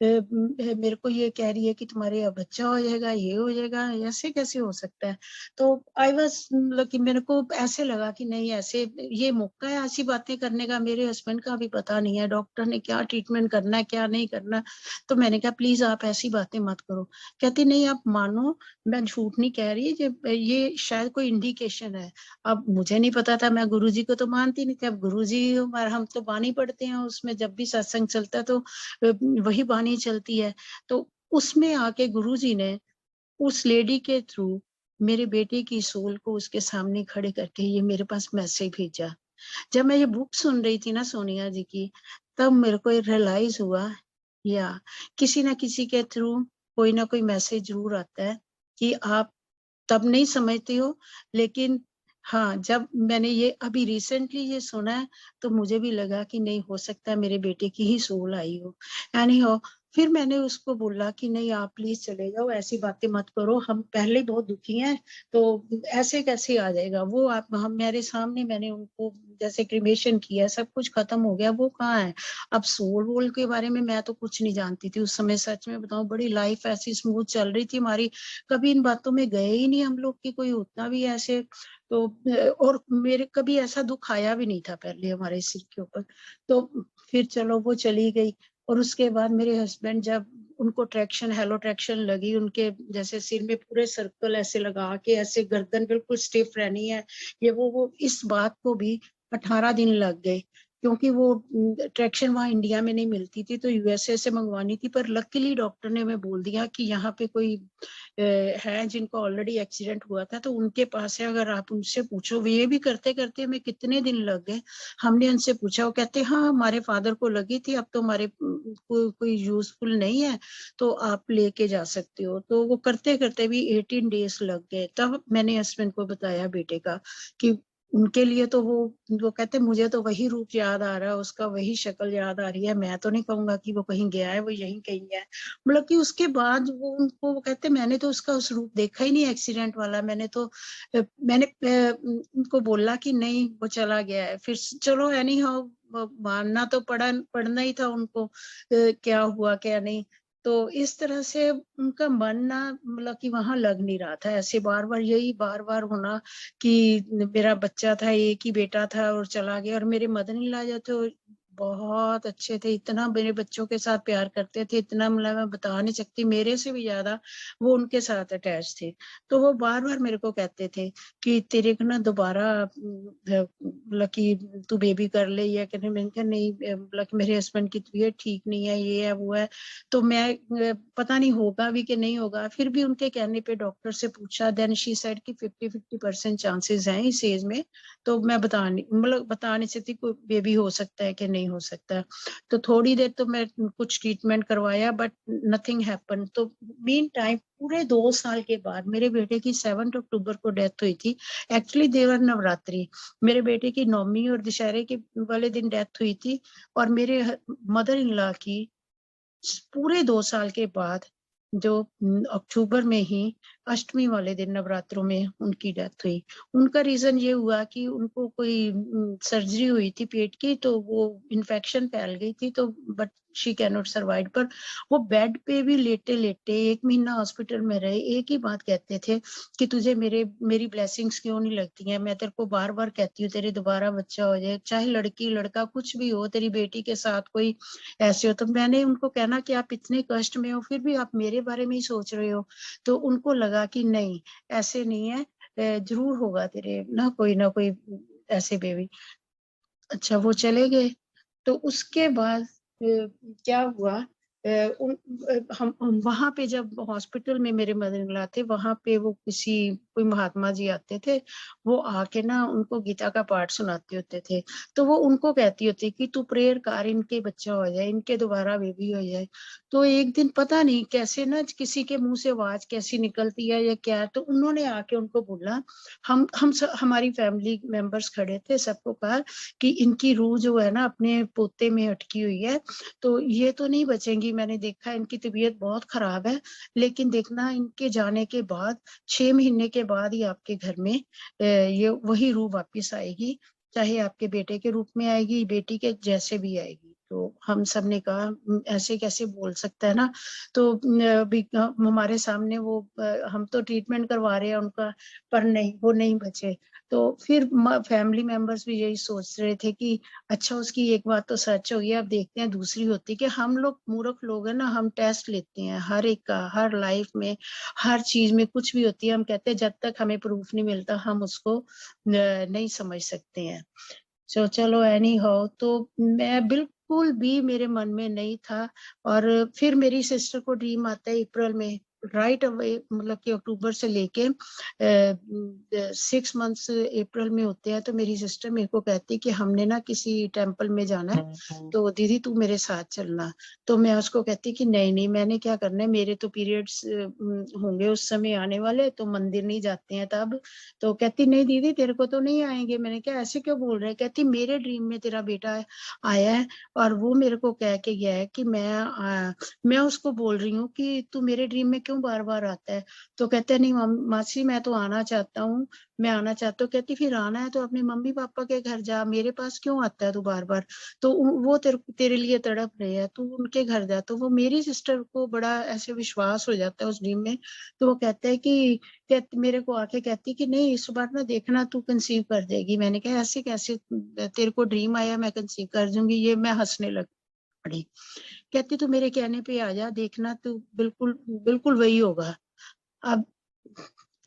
मेरे को ये कह रही है कि तुम्हारे अब बच्चा हो जाएगा, ये हो जाएगा, ऐसे कैसे हो सकता है। तो आई वाज मतलब कि मेरे को ऐसे लगा कि नहीं, ऐसे ये मौका है ऐसी बातें करने का, मेरे हस्बैंड का भी पता नहीं है डॉक्टर ने क्या ट्रीटमेंट करना है क्या नहीं करना। तो मैंने कहा प्लीज आप ऐसी बातें मत करो। कहती नहीं आप मानो, मैं झूठ नहीं कह रही, ये शायद कोई इंडिकेशन है। अब मुझे नहीं पता था, मैं गुरुजी को तो मानती नहीं थी। अब गुरुजी हमारे, हम तो बानी पढ़ते हैं, उसमें जब भी सत्संग चलता है तो वही बानी चलती है। तो उसमें आके गुरुजी ने उस लेडी के थ्रू मेरे बेटे की सोल को उसके सामने खड़े करके ये मेरे पास मैसेज भेजा। जब मैं ये बुक सुन रही थी ना सोनिया जी की, तब मेरे को रियलाइज हुआ या किसी ना किसी के थ्रू कोई ना कोई मैसेज जरूर आता है कि आप तब नहीं समझती हो, लेकिन हाँ, जब मैंने ये अभी रिसेंटली ये सुना है, तो मुझे भी लगा कि नहीं, हो सकता है मेरे बेटे की ही सोल आई हो। एनी हाउ, फिर मैंने उसको बोला कि नहीं, आप प्लीज चले जाओ, ऐसी बातें मत करो, हम पहले ही बहुत दुखी हैं, तो ऐसे कैसे आ जाएगा वो। आप हम मेरे सामने मैंने उनको जैसे क्रिमेशन किया, सब कुछ खत्म हो गया, वो कहाँ है अब। सोल वोल के बारे में मैं तो कुछ नहीं जानती थी उस समय, सच में बताऊं, बड़ी लाइफ ऐसी स्मूथ चल रही थी हमारी, कभी इन बातों में गए ही नहीं हम लोग की कोई उतना भी ऐसे। तो और मेरे कभी ऐसा दुख आया भी नहीं था पहले हमारे सिर के ऊपर। तो फिर चलो वो चली गई, और उसके बाद मेरे हस्बैंड जब उनको ट्रैक्शन, हेलो ट्रैक्शन लगी, उनके जैसे सिर में पूरे सर्कल ऐसे लगा के, ऐसे गर्दन बिल्कुल स्टिफ रहनी है, ये वो इस बात को भी 18 दिन लग गए, क्योंकि वो ट्रैक्शन वहाँ इंडिया में नहीं मिलती थी, तो यूएसए से मंगवानी थी। पर लकीली डॉक्टर ने हमें बोल दिया कि यहाँ पे कोई हैं जिनको ऑलरेडी एक्सीडेंट हुआ था, तो उनके पास है, अगर आप उनसे पूछो। ये भी करते करते हमें कितने दिन लग गए। हमने उनसे पूछा, वो कहते हाँ, हमारे फादर को लगी थी, अब तो हमारे कोई यूजफुल नहीं है, तो आप लेके जा सकते हो। तो वो करते करते भी 18 डेज लग गए। तब मैंने हस्बैंड को बताया बेटे का, कि उनके लिए तो वो कहते मुझे तो वही रूप याद आ रहा है, उसका वही शक्ल याद आ रही है, मैं तो नहीं कहूंगा कि वो कहीं गया है, वो यहीं कहीं है। मतलब कि उसके बाद वो कहते मैंने तो उसका उस रूप देखा ही नहीं एक्सीडेंट वाला। मैंने उनको बोला कि नहीं, वो चला गया है। फिर चलो एनी हाउ, मानना तो पड़ना ही था उनको, क्या हुआ क्या नहीं। तो इस तरह से उनका मन ना, मतलब कि वहां लग नहीं रहा था। ऐसे बार बार यही बार बार होना कि मेरा बच्चा था, एक ही बेटा था और चला गया। और मेरे मदर इन लॉ जो थे बहुत अच्छे थे, इतना मेरे बच्चों के साथ प्यार करते थे, इतना, मतलब मैं बता नहीं सकती, मेरे से भी ज्यादा वो उनके साथ अटैच थे। तो वो बार बार मेरे को कहते थे कि तेरे को ना दोबारा मतलब कि तू बेबी कर ले या कहने। मैंने कहा नहीं, मतलब मेरे हस्बैंड की तबीयत ठीक नहीं है, ये है वो है। तो मैं पता नहीं होगा भी कि नहीं होगा। फिर भी उनके कहने पे डॉक्टर से पूछा, देन शी सेड कि 50% चांसेस हैं इस एज में। तो मैं बता नहीं सकती कोई बेबी हो सकता है कि नहीं हो सकता। तो थोड़ी देर तो मैं कुछ ट्रीटमेंट करवाया, बट नथिंग हैपन। तो मीन टाइम पूरे 2 साल के बाद मेरे बेटे की 7 अक्टूबर को डेथ हुई थी। एक्चुअली देवर नवरात्रि, मेरे बेटे की नवमी और दशहरे के वाले दिन डेथ हुई थी। और मेरे मदर इन लॉ की पूरे 2 साल के बाद, जो अक्टूबर में ही अष्टमी वाले दिन नवरात्रों में उनकी डेथ हुई। उनका रीजन ये हुआ कि उनको कोई सर्जरी हुई थी पेट की, तो वो इन्फेक्शन फैल गई थी, तो but she can not survive. पर वो बेड पे भी लेटे लेटे 1 महीना हॉस्पिटल में रहे, एक ही बात कहते थे कि तुझे मेरी ब्लेसिंग्स क्यों नहीं लगती हैं। मैं तेरे को बार बार कहती हूँ तेरे दोबारा बच्चा हो जाए, चाहे लड़की लड़का कुछ भी हो, तेरी बेटी के साथ कोई ऐसे हो। तो मैंने उनको कहना कि आप इतने कष्ट में हो, फिर भी आप मेरे बारे में ही सोच रहे हो। तो उनको लगा कि नहीं, ऐसे नहीं है, जरूर होगा तेरे ना कोई ऐसे बेबी। अच्छा, वो चले गए। तो उसके बाद क्या हुआ, हम वहां पे जब हॉस्पिटल में मेरे मदर इन लॉ थे, वहां पे वो कोई महात्मा जी आते थे, वो आके ना उनको गीता का पाठ सुनाते होते थे। तो वो उनको कहती होती कि तू प्रेयर कर, इनके बच्चा हो जाए, इनके दोबारा बेबी हो जाए। तो एक दिन पता नहीं कैसे ना किसी के मुंह से आवाज कैसी निकलती है या क्या, तो उन्होंने आके उनको बोला, हमारी फैमिली मेंबर्स खड़े थे, सबको कहा कि इनकी रूह जो है ना अपने पोते में अटकी हुई है, तो ये तो नहीं बचेंगी। मैंने देखा इनकी तबीयत बहुत खराब है, लेकिन देखना इनके जाने के बाद 6 महीने के बाद ही आपके घर में ये वही रूह वापिस आएगी, चाहे आपके बेटे के रूप में आएगी, बेटी के जैसे भी आएगी। तो हम सब ने कहा ऐसे कैसे बोल सकता है ना। तो हमारे सामने वो हम तो ट्रीटमेंट करवा रहे हैं उनका, पर नहीं, वो नहीं बचे। तो फिर फैमिली मेंबर्स भी यही सोच रहे थे कि अच्छा, उसकी एक बात तो सच होगी, अब देखते हैं दूसरी होती। कि हम लोग मूर्ख लोग हैं ना, हम टेस्ट लेते हैं हर एक का, हर लाइफ में हर चीज में कुछ भी होती है, हम कहते हैं जब तक हमें प्रूफ नहीं मिलता हम उसको नहीं समझ सकते हैं। चलो एनी हाउ, तो मैं बिल्कुल भी मेरे मन में नहीं था। और फिर मेरी सिस्टर को ड्रीम आता है अप्रैल में, राइट अवे, मतलब कि अक्टूबर से लेके 6 मंथ्स अप्रैल में होते हैं, तो मेरी सिस्टर मेरे को कहती कि हमने ना किसी टेम्पल में जाना है, तो दीदी तू मेरे साथ चलना। तो मैं उसको कहती कि नहीं नहीं, मैंने क्या करना है, मेरे तो पीरियड्स होंगे उस समय आने वाले, तो मंदिर नहीं जाते हैं तब। तो कहती नहीं दीदी तेरे को तो नहीं आएंगे। मैंने कहा ऐसे क्यों बोल रहे हैं? कहती मेरे ड्रीम में तेरा बेटा आया है और वो मेरे को कह के गया है कि मैं उसको बोल रही हूँ कि तू मेरे ड्रीम में क्यों बार बार आता है। तो कहते नहीं मासी मैं तो आना चाहता हूँ, मैं आना चाहता हूँ। कहती फिर आना है तो अपने मम्मी पापा के घर जा, मेरे पास क्यों आता है तू बार बार? तो वो तेरे लिए तड़प रहे हैं, तू उनके घर जा। तो वो मेरी सिस्टर को बड़ा ऐसे विश्वास हो जाता है उस ड्रीम में। तो वो कहते हैं कि मेरे को आके कहती कि नहीं इस बार ना देखना तू कंसीव कर देगी। मैंने कहा ऐसे कैसे, तेरे को ड्रीम आया मैं कंसीव कर दूंगी? ये मैं हंसने लग पड़ी। कहती तू मेरे कहने पे आ जा, देखना तू बिल्कुल बिल्कुल वही होगा। अब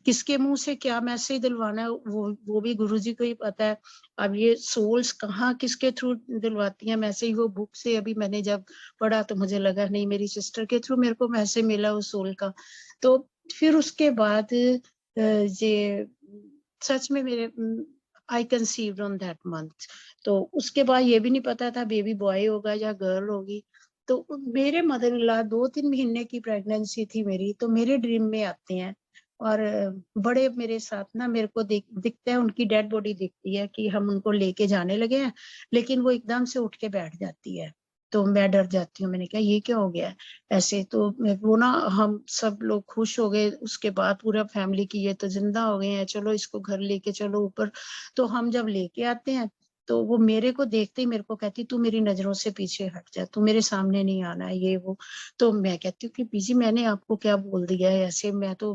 किसके मुंह से क्या मैसेज दिलवाना है वो भी गुरुजी को ही पता है। अब ये सोल्स कहाँ किसके थ्रू दिलवाती हैं मैसेज, वो बुक से अभी मैंने जब पढ़ा तो मुझे लगा नहीं मेरी सिस्टर के थ्रू मेरे को मैसेज मिला उस सोल का। तो फिर उसके बाद ये सच में मेरे आई कंसीव्ड ऑन दैट मंथ। तो उसके बाद ये भी नहीं पता था बेबी बॉय होगा या गर्ल होगी। तो मेरे मदर इन लॉ 2-3 महीने की प्रेगनेंसी थी मेरी, तो मेरे ड्रीम में आते हैं और बड़े मेरे साथ ना मेरे को दिखता है, उनकी डेड बॉडी दिखती है कि हम उनको लेके जाने लगे हैं, लेकिन वो एकदम से उठ के बैठ जाती है। तो मैं डर जाती हूँ, मैंने कहा ये क्या हो गया है ऐसे। तो वो ना हम सब लोग खुश हो गए उसके बाद, पूरा फैमिली की ये तो जिंदा हो गए हैं, चलो इसको घर लेके चलो ऊपर। तो हम जब लेके आते हैं तो वो मेरे को देखते ही मेरे को कहती तू मेरी नजरों से पीछे हट जा, तू मेरे सामने नहीं आना है ये वो। तो मैं कहती हूँ कि बीजी मैंने आपको क्या बोल दिया है ऐसे, मैं तो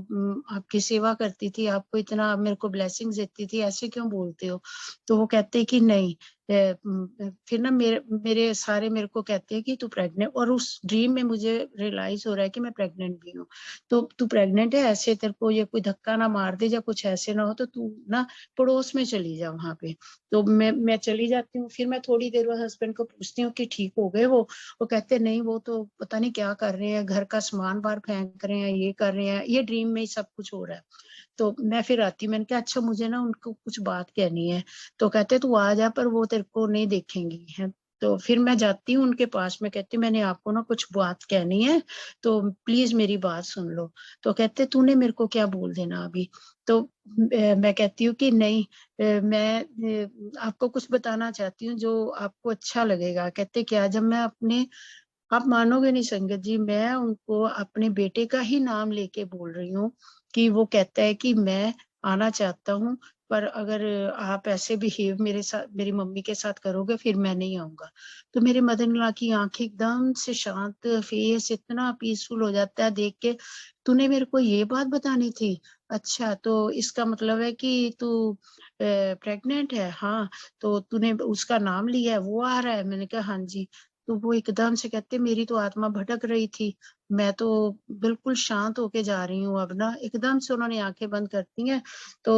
आपकी सेवा करती थी, आपको इतना मेरे को ब्लेसिंग्स देती थी, ऐसे क्यों बोलते हो? तो वो कहते कि नहीं फिर ना मेरे सारे मेरे को कहते हैं कि तू प्रेग्नेंट, और उस ड्रीम में मुझे रियलाइज हो रहा है कि मैं प्रेग्नेंट भी हूँ। तो तू प्रेग्नेंट है, ऐसे तेरे को ये कोई धक्का ना मार दे या कुछ ऐसे ना हो, तो तू ना पड़ोस में चली जा वहां पे। तो मैं चली जाती हूँ। फिर मैं थोड़ी देर बाद हस्बैंड को पूछती हूँ कि ठीक हो गए वो कहते नहीं वो तो पता नहीं क्या कर रहे हैं, घर का सामान बाहर फेंक रहे हैं, ये कर रहे हैं, ये ड्रीम में ही सब कुछ हो रहा है। तो मैं फिर आती हूँ, मैंने कहा अच्छा मुझे ना उनको कुछ बात कहनी है। तो कहते तू आ जा पर वो तेरे को नहीं देखेंगी है। तो फिर मैं जाती हूँ उनके पास में, कहती हूँ मैंने आपको ना कुछ बात कहनी है, तो प्लीज मेरी बात सुन लो। तो कहते तूने मेरे को क्या बोल देना अभी? तो मैं कहती हूँ कि नहीं मैं आपको कुछ बताना चाहती हूँ जो आपको अच्छा लगेगा। कहते क्या? जब मैं अपने, आप मानोगे नहीं संगत जी, मैं उनको अपने बेटे का ही नाम लेके बोल रही हूँ कि वो कहता है कि मैं आना चाहता हूँ, पर अगर आप ऐसे बिहेव मेरे साथ मेरी मम्मी के साथ करोगे फिर मैं नहीं आऊंगा। तो मेरे मदर इन लॉ की आंखें एकदम से शांत, फेस इतना पीसफुल हो जाता है देख के। तूने मेरे को ये बात बतानी थी? अच्छा तो इसका मतलब है कि तू प्रेग्नेंट है? हाँ। तो तूने उसका नाम लिया है, वो आ रहा है? मैंने कहा हाँ जी। तो वो एकदम से कहते मेरी तो आत्मा भटक रही थी, मैं तो बिल्कुल शांत होके जा रही हूँ अब ना। एकदम से उन्होंने आंखें बंद करती हैं तो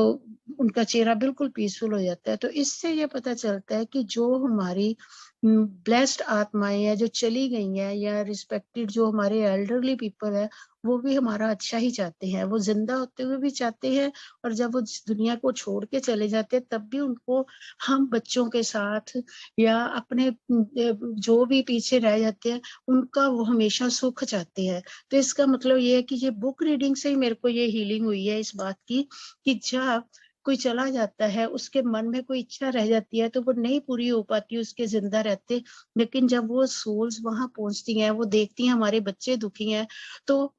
उनका चेहरा बिल्कुल पीसफुल हो जाता है। तो इससे ये पता चलता है कि जो हमारी ब्लेस्ड आत्माएं हैं जो चली गई हैं, या रिस्पेक्टेड जो हमारे एल्डरली पीपल है, वो भी हमारा अच्छा ही चाहते हैं, वो जिंदा होते हुए भी चाहते हैं, और जब वो दुनिया को छोड़ के चले जाते हैं तब भी उनको हम बच्चों के साथ या अपने जो भी पीछे रह जाते हैं उनका वो हमेशा सुख चाहते हैं। तो इसका मतलब ये है कि ये बुक रीडिंग से ही मेरे को ये हीलिंग हुई है इस बात की कि जब कोई चला जाता है उसके मन में कोई इच्छा रह जाती है तो वो नहीं पूरी हो पाती उसके जिंदा रहते, लेकिन जब वो सोल्स वहां पहुंचती हैं, वो देखती हैं हमारे बच्चे दुखी हैं, तो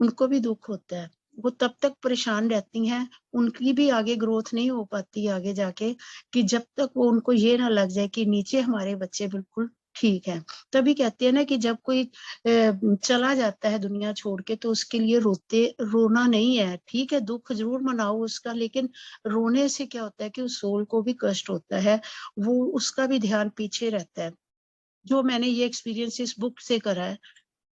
उनको भी दुख होता है। वो तब तक परेशान रहती हैं, उनकी भी आगे ग्रोथ नहीं हो पाती आगे जाके, कि जब तक वो उनको ये ना लग जाए कि नीचे हमारे बच्चे बिल्कुल ठीक है। तभी कहते हैं ना कि जब कोई चला जाता है दुनिया छोड़ के तो उसके लिए रोना नहीं है, ठीक है दुख जरूर मनाओ उसका, लेकिन रोने से क्या होता है कि उस सोल को भी कष्ट होता है, वो उसका भी ध्यान पीछे रहता है। जो मैंने ये एक्सपीरियंस इस बुक से करा है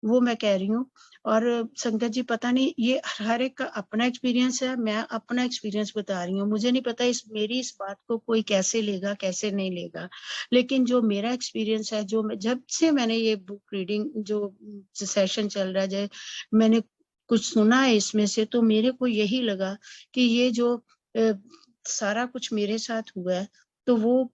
वो मैं कह रही हूँ। और संगत जी पता नहीं ये हर एक का अपना एक्सपीरियंस है, मैं अपना एक्सपीरियंस बता रही हूँ, मुझे नहीं पता मेरी इस बात को कोई कैसे लेगा कैसे नहीं लेगा, लेकिन जो मेरा एक्सपीरियंस है, जो जब से मैंने ये बुक रीडिंग जो सेशन चल रहा है, मैंने कुछ सुना है इसमें से, तो मेरे को यही लगा कि ये जो सारा कुछ मेरे साथ हुआ है, तो वो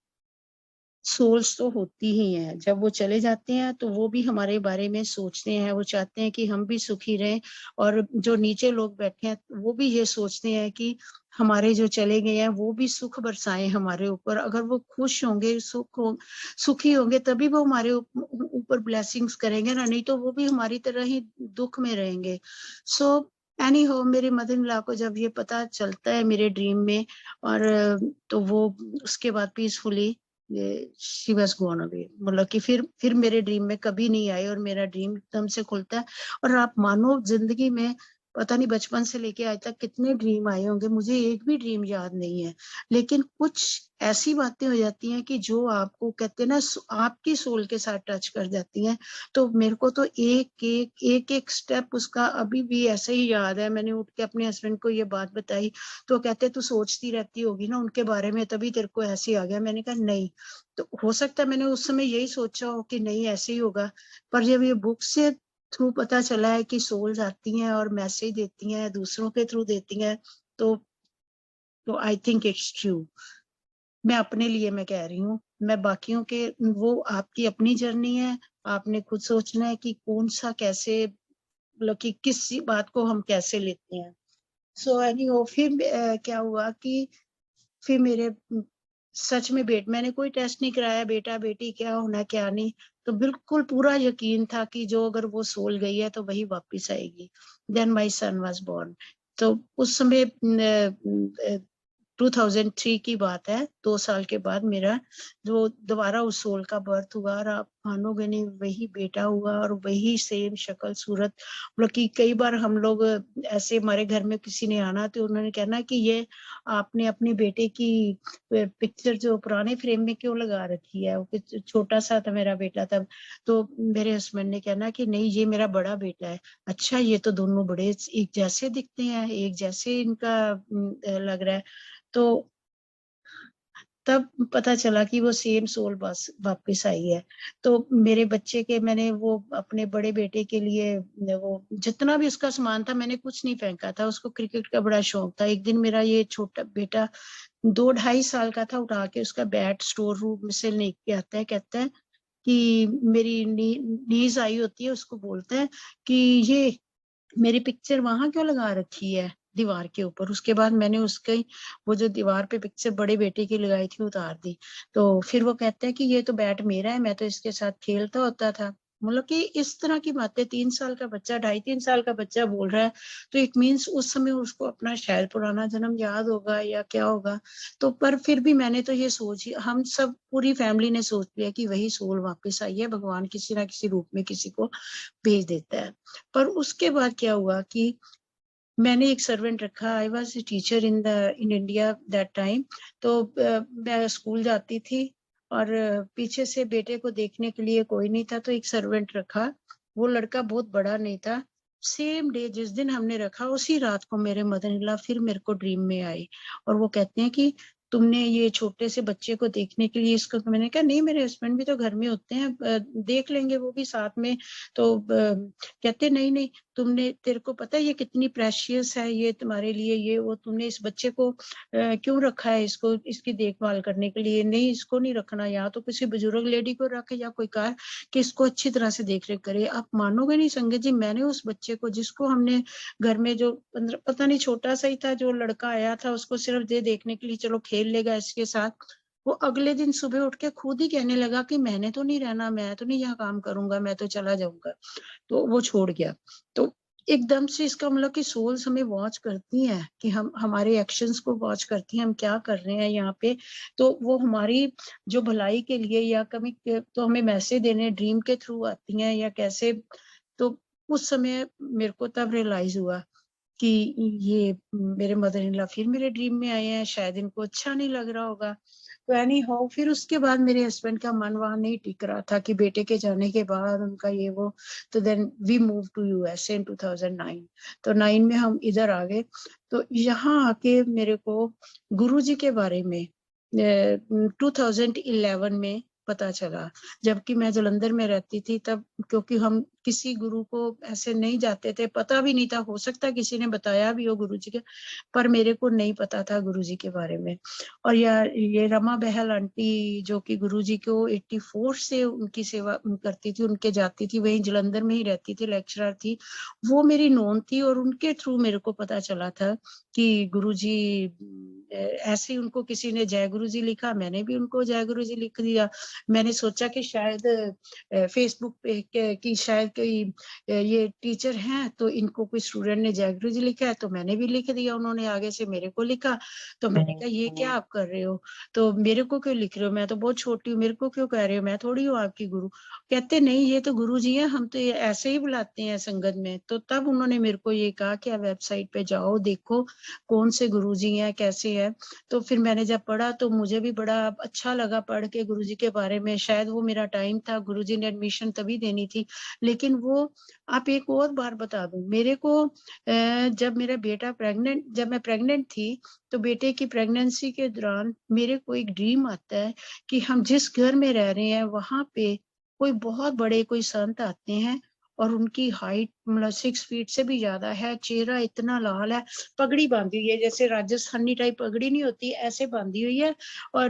सोल्स तो होती ही हैं। जब वो चले जाते हैं तो वो भी हमारे बारे में सोचते हैं, वो चाहते हैं कि हम भी सुखी रहें, और जो नीचे लोग बैठे हैं वो भी ये सोचते हैं कि हमारे जो चले गए हैं वो भी सुख बरसाएं हमारे ऊपर। अगर वो खुश होंगे, सुखी होंगे, तभी वो हमारे ऊपर ब्लेसिंग्स करेंगे ना, नहीं तो वो भी हमारी तरह ही दुख में रहेंगे। सो एनी हो, मेरे मदर इन लॉ को जब ये पता चलता है मेरे ड्रीम में, और तो वो उसके बाद peacefully she was gone away, मतलब कि फिर मेरे ड्रीम में कभी नहीं आए, और मेरा ड्रीम एकदम से खुलता है। और आप मानो, जिंदगी में पता नहीं बचपन से लेके आज तक कितने ड्रीम आए होंगे, मुझे एक भी ड्रीम याद नहीं है, लेकिन कुछ ऐसी बातें हो जाती हैं कि जो आपको कहते हैं ना, आपकी सोल के साथ टच कर जाती हैं। तो मेरे को तो एक स्टेप उसका अभी भी ऐसे ही याद है। मैंने उठ के अपने हस्बैंड को ये बात बताई, तो कहते तू सोचती रहती होगी ना उनके बारे में, तभी तेरे को ऐसे आ गया। मैंने कहा नहीं, तो हो सकता है मैंने उस समय यही सोचा हो कि नहीं ऐसे ही होगा, पर जब ये बुक से थ्रू पता चला है कि सोल्स आती हैं और मैसेज देती हैं, दूसरों के थ्रू देती हैं, तो आई थिंक इट्स ट्रू। मैं अपने लिए मैं कह रही हूँ, मैं बाकियों के, वो आपकी अपनी जर्नी है, आपने खुद सोचना है कि कौन सा कैसे, मतलब कि किस बात को हम कैसे लेते हैं। सो एनीहो, फिर क्या हुआ कि फिर मेरे सच में मैंने कोई टेस्ट नहीं कराया, बेटा बेटी क्या होना क्या नहीं, तो बिल्कुल पूरा यकीन था कि जो अगर वो सोल गई है तो वही वापस आएगी। Then my son was born. तो उस समय 2003 की बात है, 2 साल के बाद मेरा जो दोबारा उस सोल का बर्थ हुआ, और आप मानोगे नहीं, वही बेटा हुआ और वही सेम शक्ल सूरत। मतलब कि कई बार हम लोग ऐसे, हमारे घर में किसी ने आना तो उन्होंने कहना कि ये आपने अपने बेटे की पिक्चर जो पुराने फ्रेम में क्यों लगा रखी है, वो छोटा सा था मेरा बेटा तब। तो मेरे हस्बैंड ने कहना कि नहीं ये मेरा बड़ा बेटा है। अच्छा, ये तो दोनों बड़े एक जैसे दिखते हैं, एक जैसे इनका लग रहा है। तो तब पता चला कि वो सेम सोल बस वापस आई है। तो मेरे बच्चे के, मैंने वो अपने बड़े बेटे के लिए वो जितना भी उसका सामान था मैंने कुछ नहीं फेंका था। उसको क्रिकेट का बड़ा शौक था। एक दिन मेरा ये छोटा बेटा 2-2.5 साल का था, उठा के उसका बैट स्टोर रूम से लेके आता है, कहता है कि मेरी नीज आई होती है, उसको बोलता है कि ये मेरी पिक्चर वहां क्यों लगा रखी है दीवार के ऊपर। उसके बाद मैंने उसके वो जो दीवार पे पिक्चर बड़े बेटे की लगाई थी उतार दी। तो फिर वो कहता है कि ये तो बैट मेरा है, मैं तो इसके साथ खेलता होता था। मतलब कि इस तरह की बातें 3 साल का बच्चा, 2.5-3 साल का बच्चा बोल रहा है। तो इट मीन्स उस समय उसको अपना शायद पुराना जन्म याद होगा या क्या होगा। तो पर फिर भी मैंने तो ये सोची, हम सब पूरी फैमिली ने सोच लिया कि वही सोल वापस आई है, भगवान किसी ना किसी रूप में किसी को भेज देता है। पर उसके बाद क्या हुआ कि मैंने एक सर्वेंट रखा। I was a teacher in India that time. तो मैं स्कूल जाती थी, और पीछे से बेटे को देखने के लिए कोई नहीं था, तो एक सर्वेंट रखा। वो लड़का बहुत बड़ा नहीं था। सेम डे जिस दिन हमने रखा, उसी रात को मेरे मदर इन लॉ फिर मेरे को ड्रीम में आए, और वो कहते हैं कि तुमने ये छोटे से बच्चे को देखने के लिए इसको। मैंने कहा नहीं, मेरे हस्बैंड भी तो घर में होते हैं, देख लेंगे वो भी साथ में। तो कहते नहीं नहीं, तुमने, तेरे को पता है ये कितनी प्रेशियस है, ये तुम्हारे लिए, ये वो, तुमने इस बच्चे को क्यों रखा है, इसको इसकी देखभाल करने के लिए? नहीं, इसको नहीं रखना, या तो किसी बुजुर्ग लेडी को रखे या कोई कार कि इसको अच्छी तरह से देख रेख करे। आप मानोगे नहीं संगत जी, मैंने उस बच्चे को, जिसको हमने घर में जो 15 पता नहीं छोटा सा ही था, जो लड़का आया था उसको सिर्फ देखने के लिए, चलो खेल लेगा इसके साथ, वो अगले दिन सुबह उठ के खुद ही कहने लगा कि मैंने तो नहीं रहना, मैं तो नहीं यहाँ काम करूंगा, मैं तो चला जाऊंगा। तो वो छोड़ गया। तो एकदम से इसका मतलब कि सोल्स हमें वॉच करती हैं, कि हम हमारे एक्शंस को वॉच करती हैं, हम क्या कर रहे हैं यहाँ पे। तो वो हमारी जो भलाई के लिए या कभी तो हमें मैसेज देने ड्रीम के थ्रू आती हैं या कैसे। तो उस समय मेरे को तब रियलाइज हुआ कि ये मेरे मदर इन लॉ फिर मेरे ड्रीम में आए हैं, शायद इनको अच्छा नहीं लग रहा होगा। तो एनी हाउ, फिर उसके बाद मेरे हस्बैंड का मन वहां नहीं टिक रहा था कि बेटे के जाने के बाद उनका ये वो। तो then we move to USA in 2009। तो 9 में हम इधर आ गए। तो यहाँ आके मेरे को गुरुजी के बारे में 2011 में पता चला, जबकि मैं जालंधर में रहती थी तब, क्योंकि हम किसी गुरु को ऐसे नहीं जाते थे, पता भी नहीं था, हो सकता है किसी ने बताया भी हो गुरुजी के, पर मेरे को नहीं पता था गुरुजी के बारे में। और ये रमा बहल आंटी जो कि गुरुजी को 84 से उनकी सेवा करती थी, उनके जाती थी, वहीं जालंधर में ही रहती थी, लेक्चरर थी, वो मेरी नोन थी, और उनके थ्रू मेरे को पता चला था कि गुरुजी ऐसे ही उनको किसी ने जय गुरुजी लिखा, मैंने भी उनको जय गुरुजी लिख दिया। मैंने सोचा कि शायद फेसबुक पे कि शायद कोई ये टीचर हैं तो इनको कोई स्टूडेंट ने जय गुरुजी लिखा है, तो मैंने भी लिख दिया, उन्होंने आगे से मेरे को लिखा, तो मैंने कहा ये क्या आप कर रहे हो, तो मेरे को क्यों लिख रहे हो, मैं तो बहुत छोटी हूँ, मेरे को क्यों कह रहे हो, मैं थोड़ी हूँ आपकी गुरु। कहते नहीं ये तो गुरुजी है, हम तो ये ऐसे ही बुलाते हैं संगत में। तो तब उन्होंने मेरे को ये कहा कि आप वेबसाइट पे जाओ, देखो कौन से गुरुजी हैं, कैसे है। तो फिर मैंने जब पढ़ा तो मुझे भी बड़ा अच्छा लगा पढ़ के गुरुजी के बारे में। शायद वो मेरा टाइम था, गुरुजी ने एडमिशन तभी देनी थी, लेकिन वो आप एक और बार बता दूं, मेरे को जब मेरा बेटा जब मैं प्रेग्नेंट थी, तो बेटे की प्रेगनेंसी के दौरान मेरे को एक ड्रीम आता है कि हम जिस घर में रह रहे हैं वहां पे कोई बहुत बड़े कोई संत आते हैं, और उनकी हाइट मतलब 6 फीट से भी ज्यादा है, चेहरा इतना लाल है, पगड़ी बांधी हुई है, जैसे राजस्थानी टाइप पगड़ी नहीं होती, ऐसे बांधी हुई है, और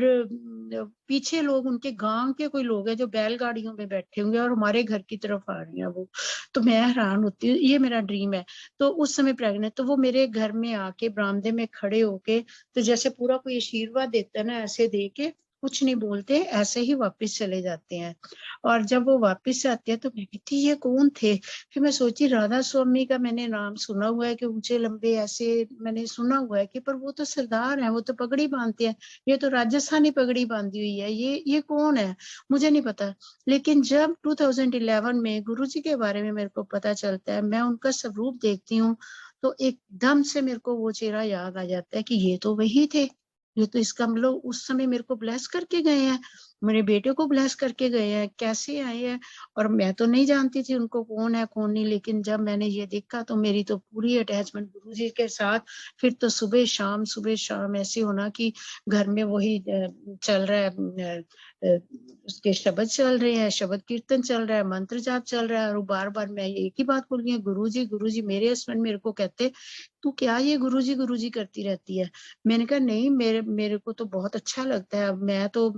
पीछे लोग उनके गांव के कोई लोग हैं जो बैलगाड़ियों में बैठे होंगे और हमारे घर की तरफ आ रही हैं वो। तो मैं हैरान होती हूँ, ये मेरा ड्रीम है। तो उस समय प्रेग्नेंट, तो वो मेरे घर में आके बरामदे में खड़े होके, तो जैसे पूरा कोई आशीर्वाद देता है ना, ऐसे दे के कुछ नहीं बोलते, ऐसे ही वापस चले जाते हैं। और जब वो वापस आते हैं तो मैं कहती ये कौन थे, फिर मैं सोची राधा स्वामी का मैंने नाम सुना हुआ है कि ऊंचे लंबे ऐसे मैंने सुना हुआ है कि, पर वो तो सरदार हैं, वो तो पगड़ी बांधते हैं, ये तो राजस्थानी पगड़ी बांधी हुई है, ये कौन है, मुझे नहीं पता। लेकिन जब 2011 में गुरुजी के बारे में मेरे को पता चलता है, मैं उनका स्वरूप देखती हूँ, तो एकदम से मेरे को वो चेहरा याद आ जाता है कि ये तो वही थे, ये तो इसका मतलब उस समय मेरे को ब्लेस करके गए हैं, मेरे बेटे को ब्लेस करके गए हैं, कैसे आए हैं। और मैं तो नहीं जानती थी उनको कौन है कौन नहीं, लेकिन जब मैंने ये देखा तो मेरी तो पूरी अटैचमेंट गुरुजी के साथ। फिर तो सुबह शाम ऐसे होना कि घर में वही चल रहा है, उसके शब्द चल रहे हैं, शब्द कीर्तन चल रहा है, मंत्र जाप चल रहा है, और बार बार मैं एक ही बात बोल रही हूँ, गुरुजी। मेरे हस्बैंड मेरे को कहते तू क्या ये गुरुजी करती रहती है। मैंने कहा नहीं, मेरे को तो बहुत अच्छा लगता है, अब मैं तो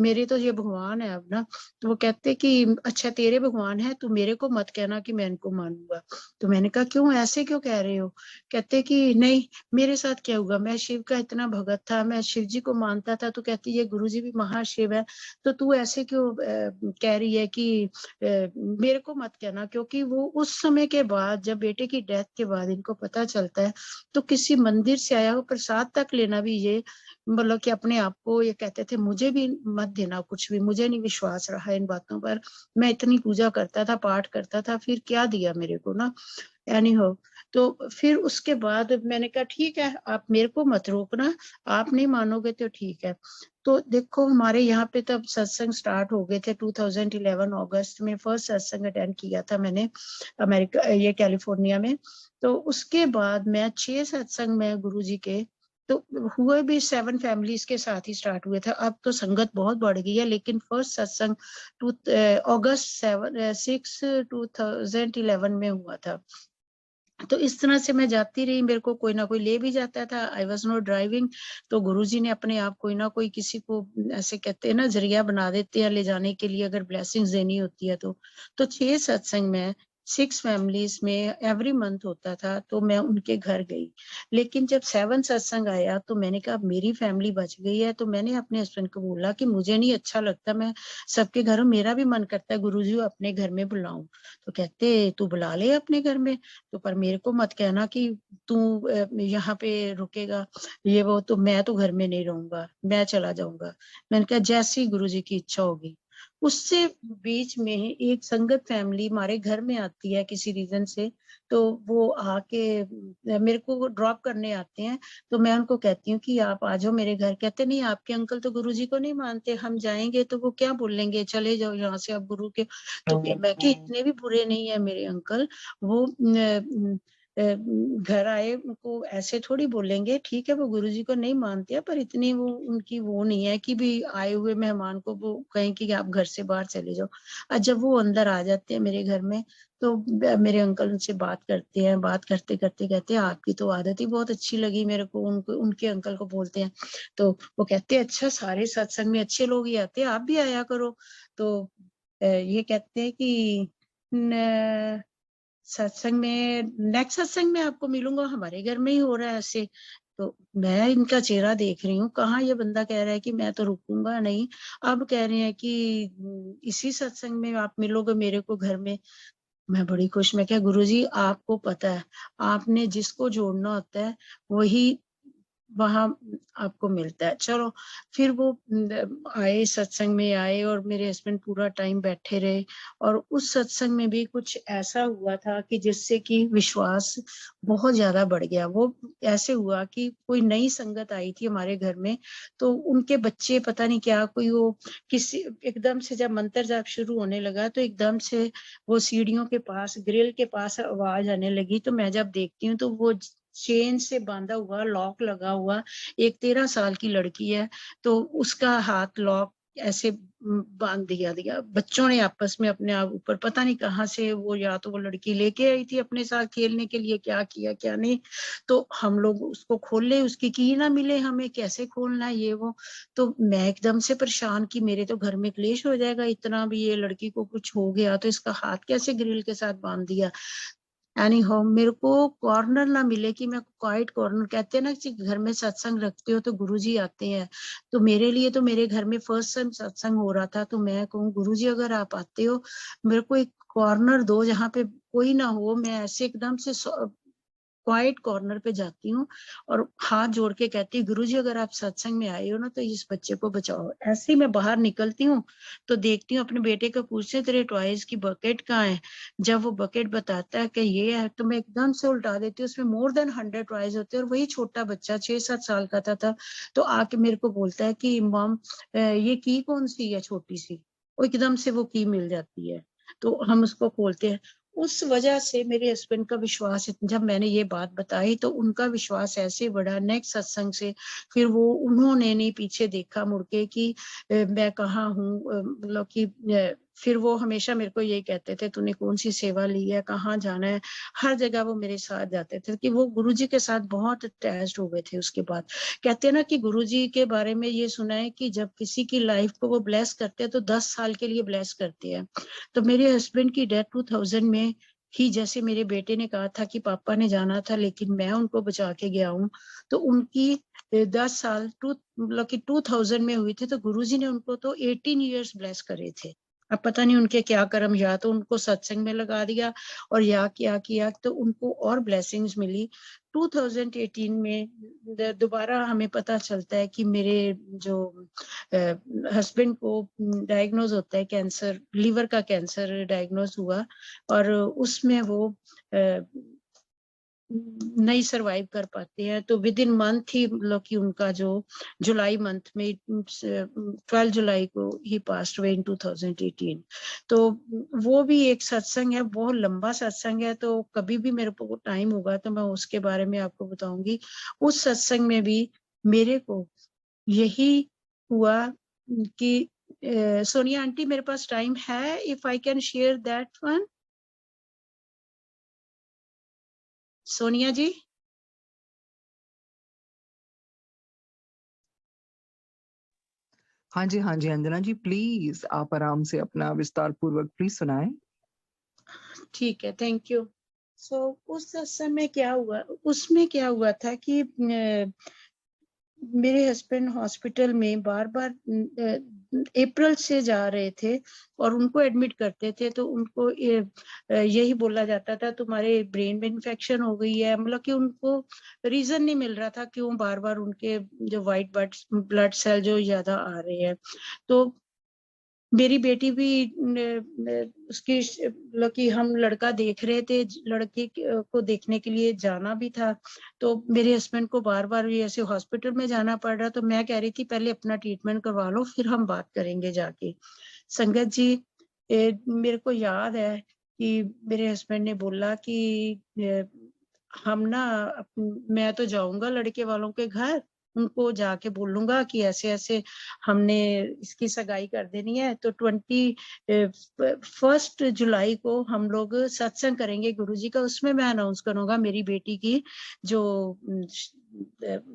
मेरे तो ये भगवान है अब ना। तो वो कहते कि अच्छा तेरे भगवान है, तू मेरे को मत कहना कि मैं इनको मानूंगा। तो मैंने कहा क्यों, ऐसे क्यों कह रहे हो। कहते कि नहीं, मेरे साथ क्या हुआ, मैं शिव का इतना भगत था, मैं शिव जी को मानता था, तो कहती है गुरुजी भी महाशिव है, तो तू ऐसे क्यों कह रही है कि मेरे को मत कहना। क्योंकि वो उस समय के बाद, जब बेटे की डेथ के बाद इनको पता चलता है, तो किसी मंदिर से आया हुआ प्रसाद तक लेना भी ये मतलब कि अपने आप को ये कहते थे मुझे भी मत देना कुछ भी, मुझे नहीं विश्वास रहा इन बातों पर। मैं इतनी पूजा करता था, पाठ करता था, फिर क्या दिया मेरे को ना, एनी हो। तो फिर उसके बाद मैंने कहा ठीक है, आप मेरे को मत रोकना, आप नहीं मानोगे तो ठीक है। तो देखो हमारे यहाँ पे तब सत्संग स्टार्ट हो गए थे 2011 अगस्त में, फर्स्ट सत्संग अटेंड किया था मैंने अमेरिका, ये कैलिफोर्निया में। तो उसके बाद मैं 6 सत्संग में गुरुजी के, तो हुए भी 7 फैमिलीज के साथ ही स्टार्ट हुए थे। अब तो संगत बहुत बढ़ गई है, लेकिन फर्स्ट सत्संग अगस्त 6 2011 में हुआ था। तो इस तरह से मैं जाती रही, मेरे को कोई ना कोई ले भी जाता था, आई वॉज नॉट ड्राइविंग, तो गुरुजी ने अपने आप कोई ना कोई किसी को ऐसे कहते हैं ना जरिया बना देते हैं ले जाने के लिए, अगर ब्लेसिंग्स देनी होती है तो 6 सत्संग में 6 फैमिलीज में एवरी मंथ होता था, तो मैं उनके घर गई। लेकिन जब 7 सत्संग आया तो मैंने कहा मेरी फैमिली बच गई है, तो मैंने अपने हस्बैंड को बोला कि मुझे नहीं अच्छा लगता, मैं सबके घर, मेरा भी मन करता है गुरुजी अपने घर में बुलाऊं। तो कहते तू बुला ले अपने घर में, तो पर मेरे को मत कहना कि तू यहाँ पे रुकेगा, ये वो, तो मैं तो घर में नहीं रहूंगा, मैं चला जाऊंगा। मैंने कहा जैसी गुरुजी की इच्छा होगी। उससे बीच में एक संगत फैमिली हमारे घर में आती है किसी रीजन से, तो वो आके मेरे को ड्रॉप करने आते हैं, तो मैं उनको कहती हूँ कि आप आ जाओ मेरे घर। कहते नहीं, आपके अंकल तो गुरुजी को नहीं मानते, हम जाएंगे तो वो क्या बोलेंगे, चले जाओ यहाँ से आप गुरु के। तो मैं कि इतने भी बुरे नहीं है मेरे अंकल, वो घर आए उनको ऐसे थोड़ी बोलेंगे, ठीक है वो गुरुजी को नहीं मानते हैं, पर इतनी वो उनकी वो नहीं है कि भी आए हुए मेहमान को वो कहें कि आप घर से बाहर चले जाओ। और जब वो अंदर आ जाते हैं मेरे घर में, तो मेरे अंकल उनसे बात करते हैं, बात करते करते कहते हैं आपकी तो आदत ही बहुत अच्छी लगी मेरे को। उनको, उनके अंकल को बोलते हैं, तो वो कहते हैं अच्छा सारे सत्संग में अच्छे लोग ही आते हैं, आप भी आया करो। तो ये कहते हैं कि सत्संग में, नेक्स्ट सत्संग में आपको मिलूंगा, हमारे घर में ही हो रहा है ऐसे। तो मैं इनका चेहरा देख रही हूँ, कहाँ ये बंदा कह रहा है कि मैं तो रुकूंगा नहीं, अब कह रहे हैं कि इसी सत्संग में आप मिलोगे मेरे को घर में। मैं बड़ी खुश, मैं क्या गुरुजी आपको पता है, आपने जिसको जोड़ना होता है वही वहां आपको मिलता है। चलो फिर वो आए, सत्संग में आए और मेरे हस्बैंड पूरा टाइम बैठे रहे। और उस सत्संग में भी कुछ ऐसा हुआ था कि जिससे कि विश्वास बहुत ज्यादा बढ़ गया। वो ऐसे हुआ कि कोई नई संगत आई थी हमारे घर में, तो उनके बच्चे पता नहीं क्या, कोई वो किसी एकदम से जब मंत्र जाप शुरू होने लगा तो एकदम से वो सीढ़ियों के पास, ग्रिल के पास आवाज आने लगी। तो मैं जब देखती हूँ तो वो चेन से बांधा हुआ, लॉक लगा हुआ, एक 13 साल की लड़की है, तो उसका हाथ लॉक ऐसे बांध दिया। बच्चों ने आपस में अपने आप ऊपर पता नहीं कहाँ से वो, या तो वो लड़की लेके आई थी अपने साथ खेलने के लिए, क्या किया क्या नहीं। तो हम लोग उसको खोल ले, उसकी की ना मिले, हमें कैसे खोलना है ये वो। तो मैं एकदम से परेशान कि मेरे तो घर में क्लेश हो जाएगा, इतना भी ये लड़की को कुछ हो गया तो इसका हाथ कैसे ग्रिल के साथ बांध दिया। एनी हो, मेरे को कॉर्नर ना मिले कि मैं क्वाइट कॉर्नर, कहते हैं ना कि घर में सत्संग रखते हो तो गुरुजी आते हैं। तो मेरे लिए तो मेरे घर में फर्स्ट टाइम सत्संग हो रहा था, तो मैं कहूँ गुरुजी अगर आप आते हो मेरे को एक कॉर्नर दो जहाँ पे कोई ना हो, मैं ऐसे एकदम से क्वाइट कॉर्नर पे जाती हूँ और हाथ जोड़ के कहती हूँ गुरुजी अगर आप सत्संग में आए हो ना तो इस बच्चे को बचाओ। ऐसे ही मैं बाहर निकलती हूँ तो देखती हूँ अपने बेटे को, पूछते तेरे टॉयज की बकेट कहाँ है। जब वो बकेट बताता है कि ये है तो मैं एकदम से उल्टा देती हूँ, उसमें मोर देन 100 टॉयज होते हैं। और वही छोटा बच्चा 6-7 साल का था तो आके मेरे को बोलता है कि मॉम ये की कौन सी है छोटी सी, वो एकदम से वो की मिल जाती है। तो हम उसको खोलते हैं। उस वजह से मेरे हस्बैंड का विश्वास, जब मैंने ये बात बताई तो उनका विश्वास ऐसे बढ़ा नेक्स्ट सत्संग से। फिर वो उन्होंने नहीं पीछे देखा मुड़ के कि मैं कहाँ हूँ, मतलब कि फिर वो हमेशा मेरे को यही कहते थे तूने कौन सी सेवा ली है, कहाँ जाना है। हर जगह वो मेरे साथ जाते थे कि वो गुरुजी के साथ बहुत अटैच्ड हो गए थे। उसके बाद कहते हैं ना कि गुरुजी के बारे में ये सुना है कि जब किसी की लाइफ को वो ब्लेस करते हैं तो 10 साल के लिए ब्लेस करते हैं। तो मेरे हस्बैंड की डेथ 2000 में ही, जैसे मेरे बेटे ने कहा था कि पापा ने जाना था लेकिन मैं उनको बचा के गया हूँ, तो उनकी 10 साल मतलब कि 2000 में हुई थी। तो गुरुजी ने उनको तो 18 इयर्स ब्लेस करे थे। अब पता नहीं उनके क्या कर्म, या तो उनको सत्संग में लगा दिया और या क्या किया तो उनको और ब्लेसिंग्स मिली। 2018 में दोबारा हमें पता चलता है कि मेरे जो हस्बैंड को डायग्नोज होता है कैंसर, लिवर का कैंसर डायग्नोज हुआ और उसमें वो नहीं सरवाइव कर पाते हैं। तो विद इन मंथ ही, मतलब कि उनका जो जुलाई मंथ में 12 जुलाई को ही पास्ट अवे इन 2018। तो वो भी एक सत्संग है, बहुत लंबा सत्संग है, तो कभी भी मेरे को टाइम होगा तो मैं उसके बारे में आपको बताऊंगी। उस सत्संग में भी मेरे को यही हुआ कि सोनिया आंटी मेरे पास टाइम है, if I can share that one. Sonia ji. हाँ जी, हाँ जी, अंजना जी प्लीज आप आराम से अपना विस्तार पूर्वक प्लीज सुनाएं। ठीक है, थैंक यू। सो उस समय क्या हुआ, उसमें क्या हुआ था कि मेरे हस्बैंड हॉस्पिटल में बार बार अप्रैल से जा रहे थे और उनको एडमिट करते थे तो उनको यही बोला जाता था तुम्हारे ब्रेन में इन्फेक्शन हो गई है, मतलब कि उनको रीजन नहीं मिल रहा था क्यों बार बार उनके जो व्हाइट ब्लड सेल जो ज्यादा आ रहे हैं। तो मेरी बेटी भी उसकी मतलब कि हम लड़का देख रहे थे, लड़के को देखने के लिए जाना भी था। तो मेरे हस्बैंड को बार बार भी ऐसे हॉस्पिटल में जाना पड़ रहा, तो मैं कह रही थी पहले अपना ट्रीटमेंट करवा लो फिर हम बात करेंगे जाके। संगत जी, मेरे को याद है कि मेरे हस्बैंड ने बोला कि हम ना मैं तो जाऊंगा लड़के वालों के घर, उनको जाके बोलूंगा कि ऐसे ऐसे हमने इसकी सगाई कर देनी है। तो 21 जुलाई को हम लोग सत्संग करेंगे गुरुजी का, उसमें मैं अनाउंस करूंगा मेरी बेटी की जो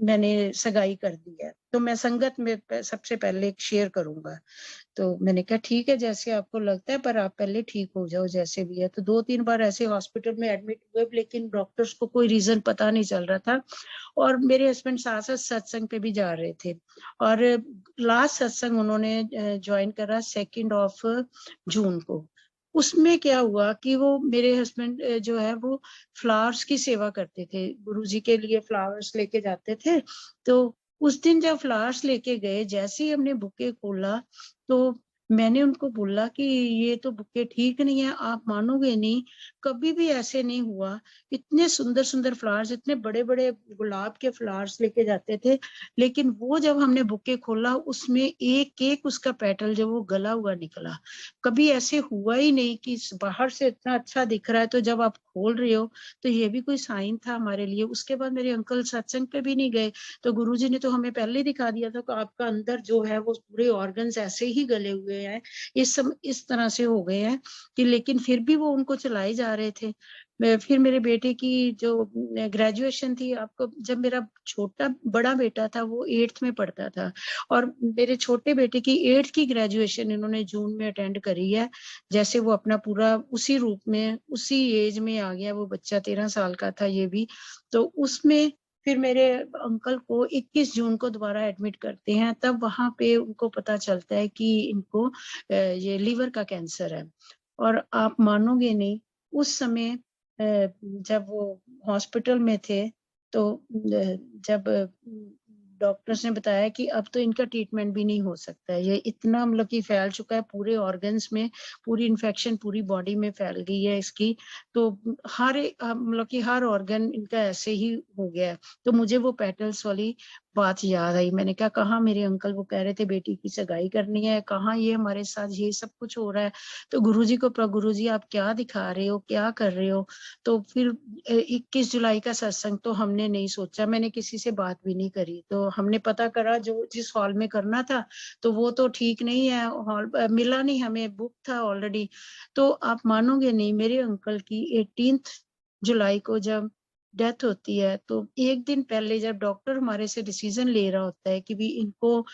मैंने सगाई कर दी है, तो मैं संगत में सबसे पहले शेयर करूंगा। तो मैंने कहा ठीक है जैसे आपको लगता है, पर आप पहले ठीक हो जाओ जैसे भी है। तो 2-3 बार ऐसे हॉस्पिटल में एडमिट हुए, लेकिन डॉक्टर्स को कोई रीजन पता नहीं चल रहा था। और मेरे हस्बैंड साथ साथ सत्संग पे भी जा रहे थे। और लास्ट सत्संग उन्होंने ज्वाइन करा 2 जून को। उसमें क्या हुआ कि वो मेरे हस्बैंड जो है वो फ्लावर्स की सेवा करते थे, गुरुजी के लिए फ्लावर्स लेके जाते थे। तो उस दिन जब फ्लावर्स लेके गए, जैसे ही हमने बुके खोला तो मैंने उनको बोला कि ये तो बुके ठीक नहीं है, आप मानोगे नहीं, कभी भी ऐसे नहीं हुआ। इतने सुंदर सुंदर फ्लावर्स, इतने बड़े बड़े गुलाब के फ्लावर्स लेके जाते थे, लेकिन वो जब हमने बुके खोला उसमें एक एक उसका पेटल जो वो गला हुआ निकला। कभी ऐसे हुआ ही नहीं कि बाहर से इतना अच्छा दिख रहा है, तो जब आप खोल रहे हो तो ये भी कोई साइन था हमारे लिए। उसके बाद मेरे अंकल सत्संग पे भी नहीं गए, तो गुरुजी ने तो हमें पहले ही दिखा दिया था कि आपका अंदर जो है वो पूरे ऑर्गन्स ऐसे ही गले हुए हैं, इस तरह से हो गए हैं कि, लेकिन फिर भी वो उनको चलाए जा रहे थे। फिर मेरे बेटे की जो ग्रेजुएशन थी, आपको जब मेरा बड़ा बेटा था वो 8th में पढ़ता था, और मेरे छोटे बेटे की 8th की ग्रेजुएशन इन्होंने जून में अटेंड करी है। जैसे वो अपना पूरा उसी रूप में उसी एज में आ गया, वो बच्चा 13 साल का था ये भी। तो उसमें फिर मेरे अंकल को 21 जून को दोबारा एडमिट करते हैं, तब वहां पे उनको पता चलता है कि इनको ये लीवर का कैंसर है। और आप मानोगे नहीं, उस समय जब वो हॉस्पिटल में थे, तो जब डॉक्टर्स ने बताया कि अब तो इनका ट्रीटमेंट भी नहीं हो सकता है, ये इतना मतलब कि फैल चुका है पूरे ऑर्गन्स में, पूरी इन्फेक्शन पूरी बॉडी में फैल गई है इसकी। तो मतलब कि हर ऑर्गन इनका ऐसे ही हो गया है। तो मुझे वो पेटल्स वाली बात याद आई। मैंने कहा कहाँ मेरे अंकल वो कह रहे थे बेटी की सगाई करनी है, कहाँ ये हमारे साथ ये सब कुछ हो रहा है। तो गुरुजी को गुरुजी आप क्या दिखा रहे हो, क्या कर रहे हो। तो फिर 21 जुलाई का सत्संग तो हमने नहीं सोचा, मैंने किसी से बात भी नहीं करी। तो हमने पता करा जो जिस हॉल में करना था, तो वो तो ठीक नहीं है, हॉल मिला नहीं हमें, बुक था ऑलरेडी। तो आप मानोगे नहीं, मेरे अंकल की 18 जुलाई को जब डेथ होती है, तो एक दिन पहले जब डॉक्टर हमारे से डिसीजन ले रहा होता है कि भी इनको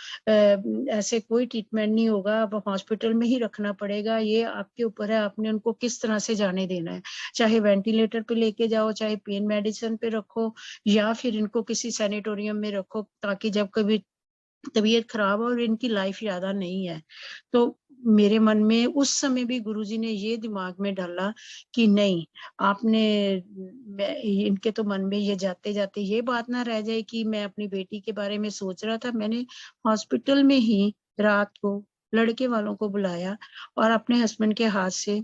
ऐसे कोई ट्रीटमेंट नहीं होगा, अब हॉस्पिटल में ही रखना पड़ेगा, ये आपके ऊपर है, आपने उनको किस तरह से जाने देना है, चाहे वेंटिलेटर पे लेके जाओ, चाहे पेन मेडिसिन पे रखो, या फिर इनको किसी सैनिटोरियम में रखो, ताकि जब कभी तबीयत खराब हो और इनकी लाइफ ज्यादा नहीं है। तो मेरे मन में उस समय भी गुरुजी ने ये दिमाग में डाला कि नहीं, आपने इनके तो मन में ये जाते जाते ये बात ना रह जाए कि मैं अपनी बेटी के बारे में सोच रहा था। मैंने हॉस्पिटल में ही रात को लड़के वालों को बुलाया और अपने हस्बैंड के हाथ से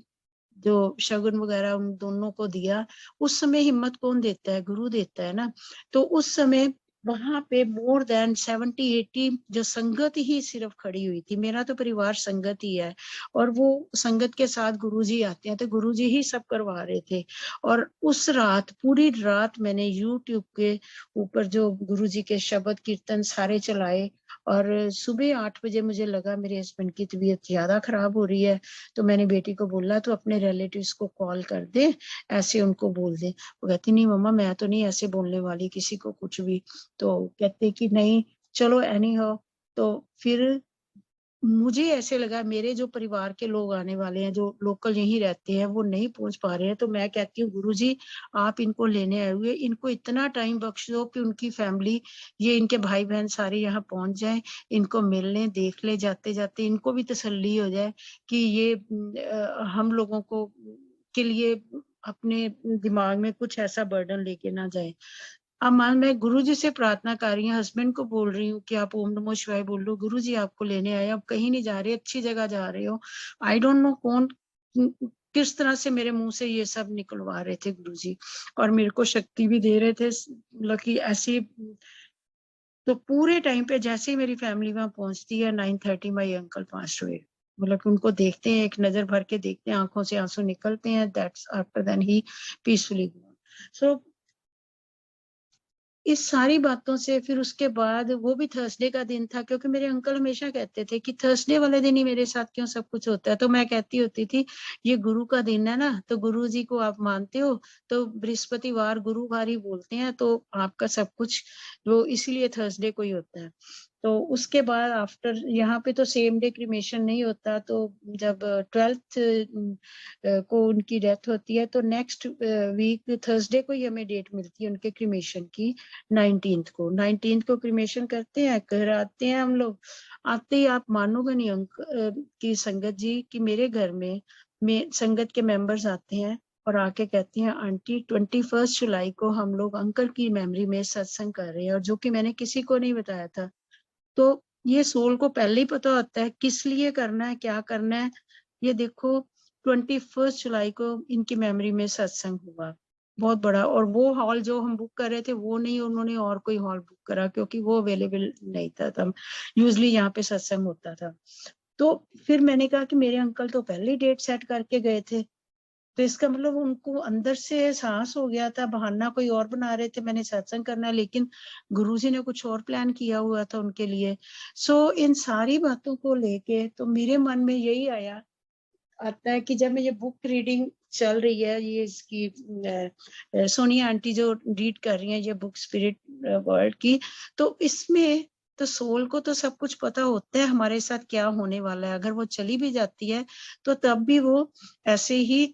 जो शगुन वगैरह उन दोनों को दिया। उस समय हिम्मत कौन देता है, गुरु देता है ना। तो उस समय वहां पे मोर देन 70-80 जो संगत ही सिर्फ खड़ी हुई थी। मेरा तो परिवार संगत ही है, और वो संगत के साथ गुरुजी आते हैं, तो गुरुजी ही सब करवा रहे थे। और उस रात पूरी रात मैंने YouTube के ऊपर जो गुरुजी के शब्द कीर्तन सारे चलाए, और सुबह 8 बजे मुझे लगा मेरे हस्बैंड की तबीयत ज्यादा खराब हो रही है। तो मैंने बेटी को बोला तो अपने रिलेटिव्स को कॉल कर दे, ऐसे उनको बोल दे। वो कहती नहीं मम्मा मैं तो नहीं ऐसे बोलने वाली किसी को कुछ भी। तो कहते कि नहीं चलो एनी हो। तो फिर मुझे ऐसे लगा मेरे जो परिवार के लोग आने वाले हैं, जो लोकल यहीं रहते हैं, वो नहीं पहुंच पा रहे हैं, तो मैं कहती हूँ गुरुजी आप इनको लेने आए हुए, इनको इतना टाइम बख्श दो कि उनकी फैमिली, ये इनके भाई बहन सारे यहाँ पहुंच जाएं, इनको मिल लें, देख ले, जाते जाते इनको भी तसल्ली हो जाए कि ये हम लोगों को के लिए अपने दिमाग में कुछ ऐसा बर्डन लेके ना जाए। अब मान मैं गुरुजी से प्रार्थना कर रही हूँ, हस्बैंड को बोल रही हूँ कि आप ओम नमो शिवाय बोल लो, गुरुजी आपको लेने आए, आप कहीं नहीं जा रहे, अच्छी जगह जा रहे हो। आई डोंट नो कौन किस तरह से मेरे मुंह से ये सब निकलवा रहे थे गुरुजी, और मेरे को शक्ति भी दे रहे थे, मतलब कि ऐसी। तो पूरे टाइम पे जैसे ही मेरी फैमिली वहां पहुंचती है 9:30 माई अंकल पास हुए। मतलब कि उनको देखते हैं, एक नजर भर के देखते हैं, आंखों से आंसू निकलते हैं, that's after then he peacefully gone. So इस सारी बातों से फिर उसके बाद वो भी थर्सडे का दिन था, क्योंकि मेरे अंकल हमेशा कहते थे कि थर्सडे वाले दिन ही मेरे साथ क्यों सब कुछ होता है। तो मैं कहती होती थी ये गुरु का दिन है ना, तो गुरु जी को आप मानते हो, तो बृहस्पतिवार गुरुवार ही बोलते हैं, तो आपका सब कुछ वो इसीलिए थर्सडे को ही होता है। तो उसके बाद आफ्टर यहाँ पे तो सेम डे क्रिमेशन नहीं होता, तो जब 12th को उनकी डेथ होती है, तो नेक्स्ट वीक थर्सडे को ही हमें डेट मिलती है उनके क्रिमेशन की। 19th को क्रिमेशन करते हैं, घर आते हैं हम लोग। आते ही आप मानोगे नहीं कि संगत जी कि मेरे घर में संगत के मेंबर्स आते हैं और आके कहती हैं आंटी 21 जुलाई को हम लोग अंकल की मेमोरी में सत्संग कर रहे हैं, और जो कि मैंने किसी को नहीं बताया था। तो ये सोल को पहले ही पता होता है किस लिए करना है, क्या करना है। ये देखो 21 जुलाई को इनकी मेमोरी में सत्संग हुआ, बहुत बड़ा। और वो हॉल जो हम बुक कर रहे थे वो नहीं, उन्होंने और कोई हॉल बुक करा, क्योंकि वो अवेलेबल नहीं था तब। यूजली यहाँ पे सत्संग होता था। तो फिर मैंने कहा कि मेरे अंकल तो पहले ही डेट सेट करके गए थे, तो इसका मतलब उनको अंदर से एहसास हो गया था, बहाना कोई और बना रहे थे मैंने सत्संग करना है, लेकिन गुरुजी ने कुछ और प्लान किया हुआ था उनके लिए। सो इन सारी बातों को लेके तो मेरे मन में यही आता है कि जब मैं ये बुक रीडिंग चल रही है, ये इसकी सोनिया आंटी जो रीड कर रही है ये बुक स्पिरिट वर्ल्ड की, तो इसमें तो सोल को तो सब कुछ पता होता है हमारे साथ क्या होने वाला है। अगर वो चली भी जाती है तो तब भी वो ऐसे ही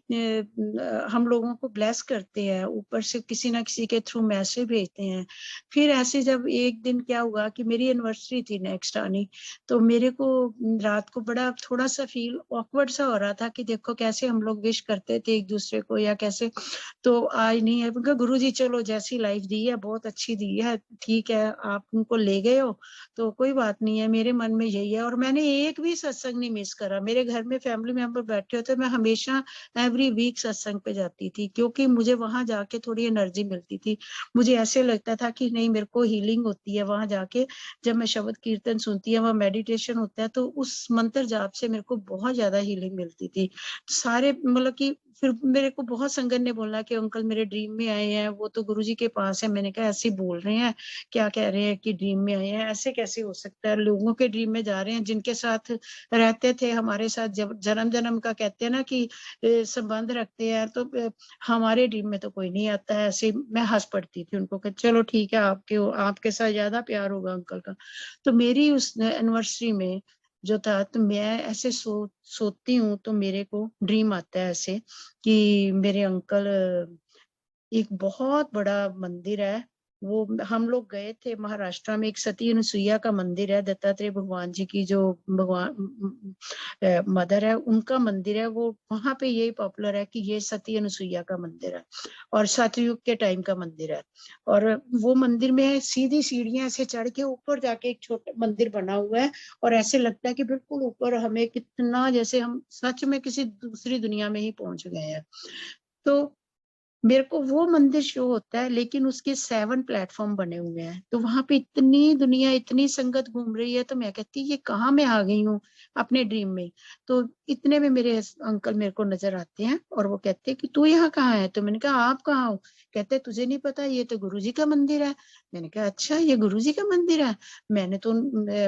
हम लोगों को ब्लेस करते हैं, ऊपर से किसी ना किसी के थ्रू मैसेज भेजते हैं। फिर ऐसे जब एक दिन क्या हुआ कि मेरी एनिवर्सरी थी नेक्स्ट आनी, तो मेरे को रात को बड़ा थोड़ा सा फील ऑकवर्ड सा हो रहा था कि देखो कैसे हम लोग विश करते थे एक दूसरे को या कैसे। तो आज नहीं है, क्योंकि गुरु जी चलो जैसी लाइफ दी है बहुत अच्छी दी है, ठीक है आप उनको ले गए हो तो कोई बात नहीं है। मेरे मन में यही है, और मैंने एक भी सत्संग नहीं मिस करा। मेरे घर में फैमिली मेंबर बैठे होते, मैं हमेशा एवरी वीक सत्संग पे जाती थी, क्योंकि मुझे वहां जाके थोड़ी एनर्जी मिलती थी। मुझे ऐसे लगता था कि नहीं मेरे को हीलिंग होती है वहां जाके, जब मैं शब्द कीर्तन सुनती है, वहां मेडिटेशन होता है, तो उस मंत्र जाप से मेरे को बहुत ज्यादा हीलिंग मिलती थी। सारे मतलब कि फिर मेरे को बहुत संगत ने बोला कि अंकल मेरे ड्रीम में आए हैं, वो तो गुरुजी के पास है। मैंने कहा ऐसे बोल रहे हैं, क्या कह रहे हैं कि ड्रीम में आए हैं, ऐसे कैसे हो सकता है। लोगों के ड्रीम में जा रहे हैं जिनके साथ रहते थे, हमारे साथ जब जन्म जन्म का कहते हैं ना कि संबंध रखते हैं, तो हमारे ड्रीम में तो कोई नहीं आता है। ऐसे मैं हंस पड़ती थी उनको कि चलो ठीक है आपके साथ ज्यादा प्यार होगा अंकल का। तो मेरी उस एनिवर्सरी में जो था, तो मैं ऐसे सोती हूँ तो मेरे को ड्रीम आता है ऐसे कि मेरे अंकल एक बहुत बड़ा मंदिर है, वो हम लोग गए थे महाराष्ट्र में, एक सती अनुसुईया का मंदिर है, दत्तात्रेय भगवान जी की जो भगवान मदर है उनका मंदिर है वो। वहां पे यही पॉपुलर है कि ये सती अनुसुईया का मंदिर है और सतयुग के टाइम का मंदिर है। और वो मंदिर में सीधी सीढ़ियां ऐसे चढ़ के ऊपर जाके एक छोटा मंदिर बना हुआ है, और ऐसे लगता है कि बिल्कुल ऊपर हमें कितना जैसे हम सच में किसी दूसरी दुनिया में ही पहुंच गए हैं। तो मेरे को वो मंदिर शो होता है, लेकिन उसके 7 प्लेटफॉर्म बने हुए हैं, तो वहां पे इतनी दुनिया इतनी संगत घूम रही है, तो मैं कहती ये कहाँ मैं आ गई हूँ अपने ड्रीम में। तो इतने में मेरे अंकल मेरे को नजर आते हैं और वो कहते हैं कि तू यहाँ कहाँ है। तो मैंने कहा आप कहाँ हो। कहते तुझे नहीं पता ये तो गुरुजी का मंदिर है। मैंने कहा अच्छा ये गुरुजी का मंदिर है, मैंने तो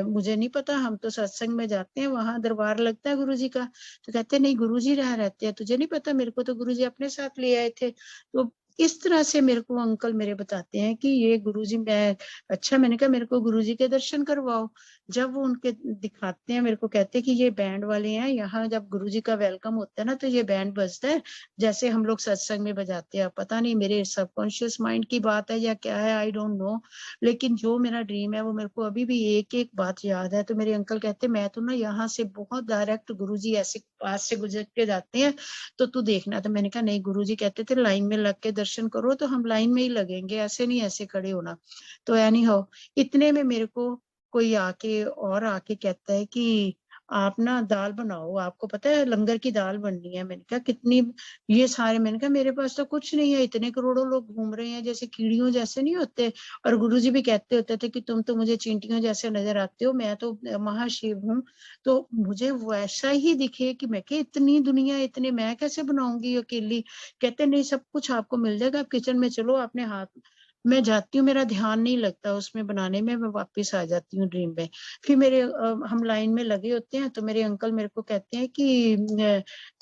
मुझे नहीं पता, हम तो सत्संग में जाते हैं वहां दरबार लगता है गुरुजी का। तो कहते नहीं गुरुजी रहते हैं, तुझे नहीं पता, मेरे को तो गुरुजी अपने साथ ले आए थे। तो इस तरह से मेरे को अंकल मेरे बताते हैं कि ये गुरुजी मैं अच्छा। मैंने कहा मेरे को गुरुजी के दर्शन करवाओ। जब वो उनके दिखाते हैं मेरे को, कहते हैं कि ये बैंड वाले हैं, यहाँ जब गुरुजी का वेलकम होता है ना तो ये बैंड बजता है जैसे हम लोग सत्संग में बजाते हैं। पता नहीं मेरे सबकॉन्शियस माइंड की बात है या क्या है, आई डोंट नो, लेकिन जो मेरा ड्रीम है वो मेरे को अभी भी एक एक बात याद है। तो मेरे अंकल कहते मैं तो ना यहाँ से बहुत डायरेक्ट गुरुजी ऐसे पास से गुजर के जाते हैं तो तू देखना। तो मैंने कहा नहीं, गुरुजी कहते थे लाइन में लग के दर्शन करो, तो हम लाइन में ही लगेंगे, ऐसे नहीं ऐसे खड़े होना। तो एनी हाउ इतने में मेरे को कोई आके कहता है कि आप ना दाल बनाओ, आपको पता है लंगर की दाल बननी है। मैंने कहा कितनी, ये सारे, मैंने कहा मेरे पास तो कुछ नहीं है, इतने करोड़ों लोग घूम रहे हैं जैसे कीड़ियों जैसे नहीं होते। और गुरुजी भी कहते होते थे कि तुम तो मुझे चींटियों जैसे नजर आते हो, मैं तो महाशिव हूँ। तो मुझे वैसा ही दिखे कि मैं कि इतनी दुनिया इतने मैं कैसे बनाऊंगी अकेली। कहते नहीं सब कुछ आपको मिल जाएगा, आप किचन में चलो अपने हाथ मैं जाती हूँ, मेरा ध्यान नहीं लगता उसमें बनाने में, मैं वापस आ जाती हूँ ड्रीम में। फिर मेरे हम लाइन में लगे होते हैं, तो मेरे अंकल मेरे को कहते हैं कि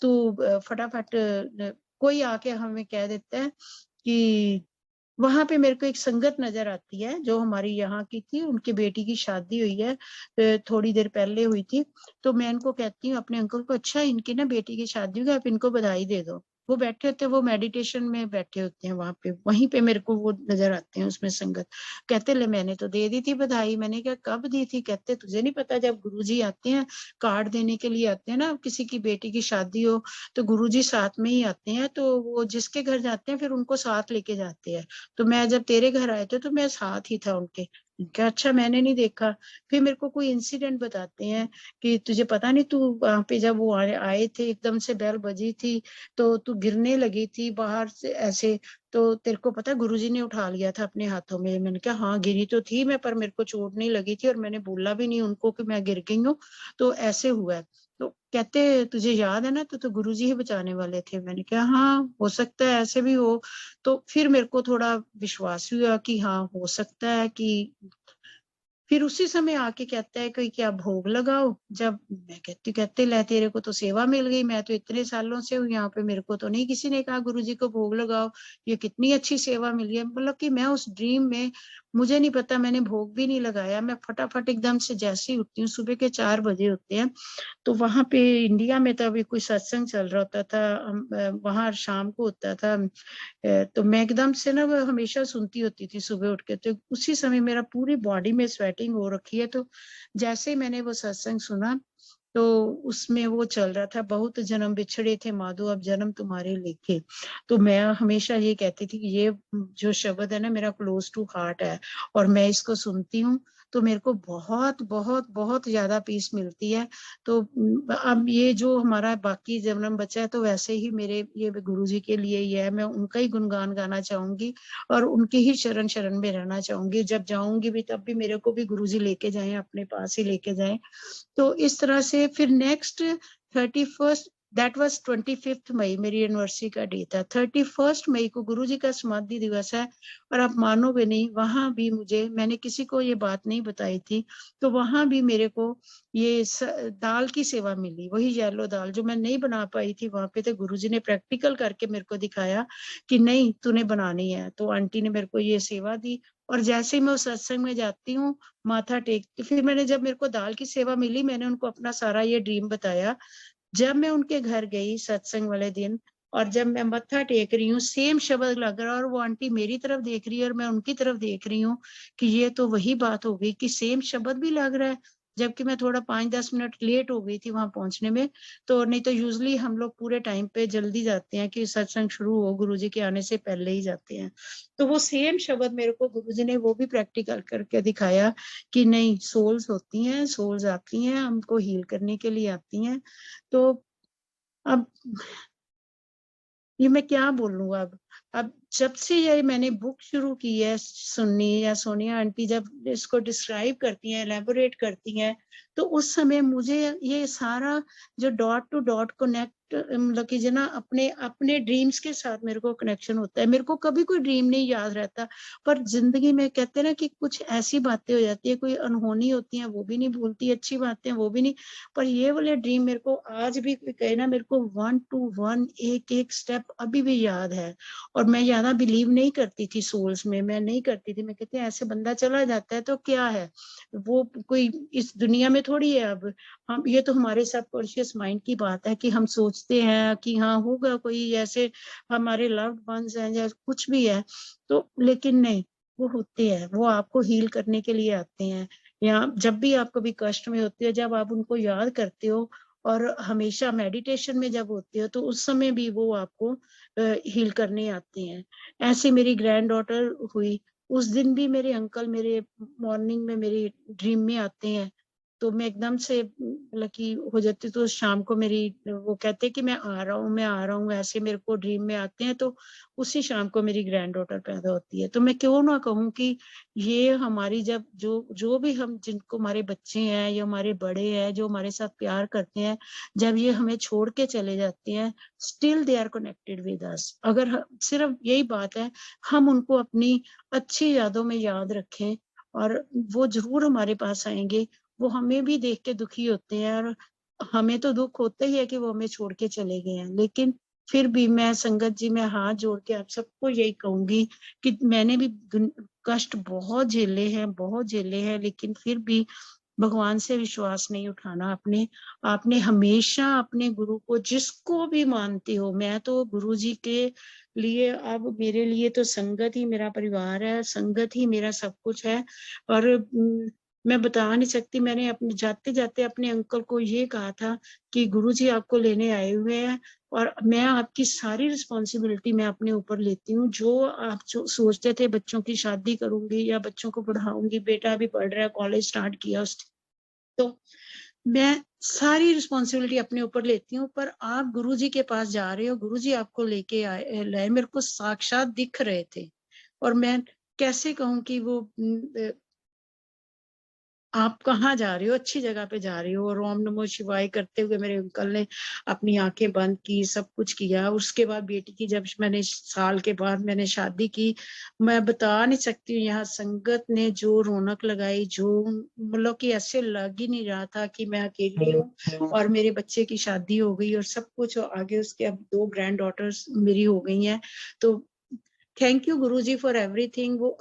तू फटाफट कोई आके हमें कह देता है कि वहां पे मेरे को एक संगत नजर आती है जो हमारी यहाँ की थी, उनकी बेटी की शादी हुई है थोड़ी देर पहले हुई थी। तो मैं इनको कहती हूँ अपने अंकल को, अच्छा इनकी ना बेटी की शादी हुई, आप इनको बधाई दे दो। वो बैठे होते हैं, वो मेडिटेशन में बैठे होते हैं वहां पे, वहीं पे मेरे को वो नजर आते हैं उसमें संगत। कहते ले मैंने तो दे दी थी बधाई। मैंने कहा कब दी थी? कहते तुझे नहीं पता, जब गुरुजी आते हैं कार्ड देने के लिए आते हैं ना, किसी की बेटी की शादी हो तो गुरुजी साथ में ही आते हैं, तो वो जिसके घर जाते हैं फिर उनको साथ लेके जाते हैं। तो मैं जब तेरे घर आए थे तो मैं साथ ही था उनके। क्या अच्छा, मैंने नहीं देखा। फिर मेरे को कोई इंसिडेंट बताते हैं कि तुझे पता नहीं, तू वहां पे जब वो आए थे एकदम से बेल बजी थी तो तू गिरने लगी थी बाहर से ऐसे, तो तेरे को पता गुरुजी ने उठा लिया था अपने हाथों में। मैंने कहा हाँ गिरी तो थी मैं, पर मेरे को चोट नहीं लगी थी और मैंने बोला भी नहीं उनको कि मैं गिर गई हूँ, तो ऐसे हुआ है। तो कहते तुझे याद है ना, तो गुरुजी ही बचाने वाले थे। मैंने कहा हाँ हो सकता है ऐसे भी हो। तो फिर मेरे को थोड़ा विश्वास हुआ कि हाँ हो सकता है कि, फिर उसी समय आके कहता है कि क्या भोग लगाओ। जब मैं कहते ले तेरे को तो सेवा मिल गई, मैं तो इतने सालों से हूँ यहाँ पे, मेरे को तो नहीं किसी ने कहा गुरुजी को भोग लगाओ, ये कितनी अच्छी सेवा मिली है। मतलब कि मैं उस ड्रीम में, मुझे नहीं पता, मैंने भोग भी नहीं लगाया, मैं फटाफट एकदम से जैसे ही उठती हूँ, सुबह के 4 बजे होते हैं, तो वहां पे इंडिया में तो अभी कोई सत्संग चल रहा होता था, वहां शाम को होता था। तो मैं एकदम से ना वो हमेशा सुनती होती थी सुबह उठ के, तो उसी समय मेरा पूरी बॉडी में स्वेटिंग हो रखी है। तो जैसे ही मैंने वो सत्संग सुना तो उसमें वो चल रहा था, बहुत जन्म बिछड़े थे माधो अब जन्म तुम्हारे लेके। तो मैं हमेशा ये कहती थी कि ये जो शब्द है ना मेरा क्लोज टू हार्ट है, और मैं इसको सुनती हूँ तो मेरे को बहुत बहुत बहुत ज्यादा पीस मिलती है। तो अब ये जो हमारा बाकी जन्म बचा है, तो वैसे ही मेरे ये गुरुजी के लिए ही है, मैं उनका ही गुणगान गाना चाहूंगी और उनके ही शरण शरण में रहना चाहूंगी। जब जाऊंगी भी तब भी मेरे को भी गुरुजी लेके जाएं, अपने पास ही लेके जाएं। तो इस तरह से फिर next 31st, that was 25th मई मेरी यूनिवर्सिटी का डे था। 31st मई को गुरुजी का समाधि दिवस है, और आप मानोगे नहीं, वहां भी मुझे, मैंने किसी को ये बात नहीं बताई थी, तो वहां भी मेरे को ये दाल की सेवा मिली, वही येलो दाल जो मैं नहीं बना पाई थी वहां पे, तो गुरुजी ने प्रैक्टिकल करके मेरे को दिखाया कि नहीं तूने बनानी है। तो आंटी ने मेरे को ये सेवा दी, और जैसे ही मैं उस सत्संग में जाती हूँ माथा टेकती, फिर मैंने जब मेरे को दाल की सेवा मिली, मैंने उनको अपना सारा ये ड्रीम बताया। जब मैं उनके घर गई सत्संग वाले दिन, और जब मैं मत्था टेक रही हूँ, सेम शब्द लग रहा है, और वो आंटी मेरी तरफ देख रही है और मैं उनकी तरफ देख रही हूँ, कि ये तो वही बात हो गई कि सेम शब्द भी लग रहा है। जबकि मैं थोड़ा 5-10 मिनट लेट हो गई थी वहां पहुंचने में, तो नहीं तो यूजली हम लोग पूरे टाइम पे जल्दी जाते हैं कि सत्संग शुरू हो, गुरुजी के आने से पहले ही जाते हैं। तो वो सेम शब्द मेरे को गुरुजी ने वो भी प्रैक्टिकल करके दिखाया कि नहीं, सोल्स होती हैं, सोल्स आती हैं, हमको हील करने के लिए आती हैं। तो अब ये मैं क्या बोलूं अब जब से ये मैंने बुक शुरू की है सुननी, या सोनिया आंटी जब इसको डिस्क्राइब करती हैं, एलेबोरेट करती हैं, तो उस समय मुझे ये सारा जो डॉट टू डॉट कनेक्ट, मतलब कि जो ना अपने अपने ड्रीम्स के साथ मेरे को कनेक्शन होता है। मेरे को कभी कोई ड्रीम नहीं याद रहता, पर जिंदगी में कहते हैं ना कि कुछ ऐसी बातें हो जाती है, कोई अनहोनी होती है वो भी नहीं भूलती, अच्छी बातें वो भी नहीं। पर ये वाले ड्रीम मेरे को आज भी कोई कहे ना, मेरे को 1 to 1 एक एक स्टेप अभी भी याद है। और मैं ज्यादा बिलीव नहीं करती थी सोल्स में, मैं नहीं करती थी, मैं कहती ऐसे बंदा चला जाता है तो क्या है, वो कोई इस दुनिया में थोड़ी है अब। हम, ये तो हमारे सबकॉन्शियस माइंड की बात है कि हम सोचते हैं कि हाँ होगा कोई ऐसे, हमारे लव्ड वंस हैं या कुछ भी है। तो लेकिन नहीं, वो होते हैं, वो आपको हील करने के लिए आते हैं। या जब भी आप कभी कष्ट में होते हो, जब आप उनको याद करते हो, और हमेशा मेडिटेशन में जब होते हो, तो उस समय भी वो आपको हील करने आते हैं। ऐसे मेरी ग्रैंड डॉटर हुई, उस दिन भी मेरे अंकल मेरे मॉर्निंग में मेरी ड्रीम में आते हैं, तो मैं एकदम से मतलब कि हो जाती, तो शाम को मेरी वो कहते कि मैं आ रहा हूँ, मैं आ रहा हूँ, ऐसे मेरे को ड्रीम में आते हैं, तो उसी शाम को मेरी ग्रैंड डॉटर पैदा होती है। तो मैं क्यों ना कहूँ कि ये हमारी जब जो भी हम जिनको हमारे बच्चे हैं या हमारे बड़े हैं जो हमारे साथ प्यार करते हैं, जब ये हमें छोड़ के चले जाते हैं, still they are connected with us. अगर सिर्फ यही बात है, हम उनको अपनी अच्छी यादों में याद रखें और वो जरूर हमारे पास आएंगे। वो हमें भी देख के दुखी होते हैं और हमें तो दुख होता ही है कि वो हमें छोड़ के चले गए हैं, लेकिन फिर भी मैं संगत जी में हाथ जोड़ के आप सबको यही कहूंगी कि मैंने भी कष्ट बहुत झेले हैं, लेकिन फिर भी भगवान से विश्वास नहीं उठाना। आपने हमेशा अपने गुरु को, जिसको भी मानते हो, मैं तो गुरु जी के लिए, अब मेरे लिए तो संगत ही मेरा परिवार है, संगत ही मेरा सब कुछ है। और मैं बता नहीं सकती, मैंने अपने जाते जाते अपने अंकल को ये कहा था कि गुरु जी आपको लेने आए हुए हैं और मैं आपकी सारी रिस्पॉन्सिबिलिटी मैं अपने ऊपर लेती हूँ। जो आप जो सोचते थे बच्चों की शादी करूंगी या बच्चों को पढ़ाऊंगी, बेटा अभी पढ़ रहा है, कॉलेज स्टार्ट किया उसने, तो मैं सारी रिस्पॉन्सिबिलिटी अपने ऊपर लेती हूँ। पर आप गुरुजी के पास जा रहे हो, गुरुजी आपको लेके लाए, मेरे को साक्षात दिख रहे थे। और मैं कैसे कहूँ कि वो आप कहाँ जा रहे हो, अच्छी जगह पे जा रहे हो। और ओम नमो शिवाय करते हुए मेरे अंकल ने अपनी आंखें बंद की, सब कुछ किया। उसके बाद बेटी की जब मैंने साल के बाद मैंने शादी की, मैं बता नहीं सकती हूँ, यहाँ संगत ने जो रौनक लगाई, जो मतलब कि ऐसे लग ही नहीं रहा था कि मैं अकेली हूँ। और मेरे बच्चे की शादी हो गई और सब कुछ आगे, उसके अब 2 ग्रैंड डॉटर्स मेरी हो गई हैं। तो thank you Guruji for everything. वो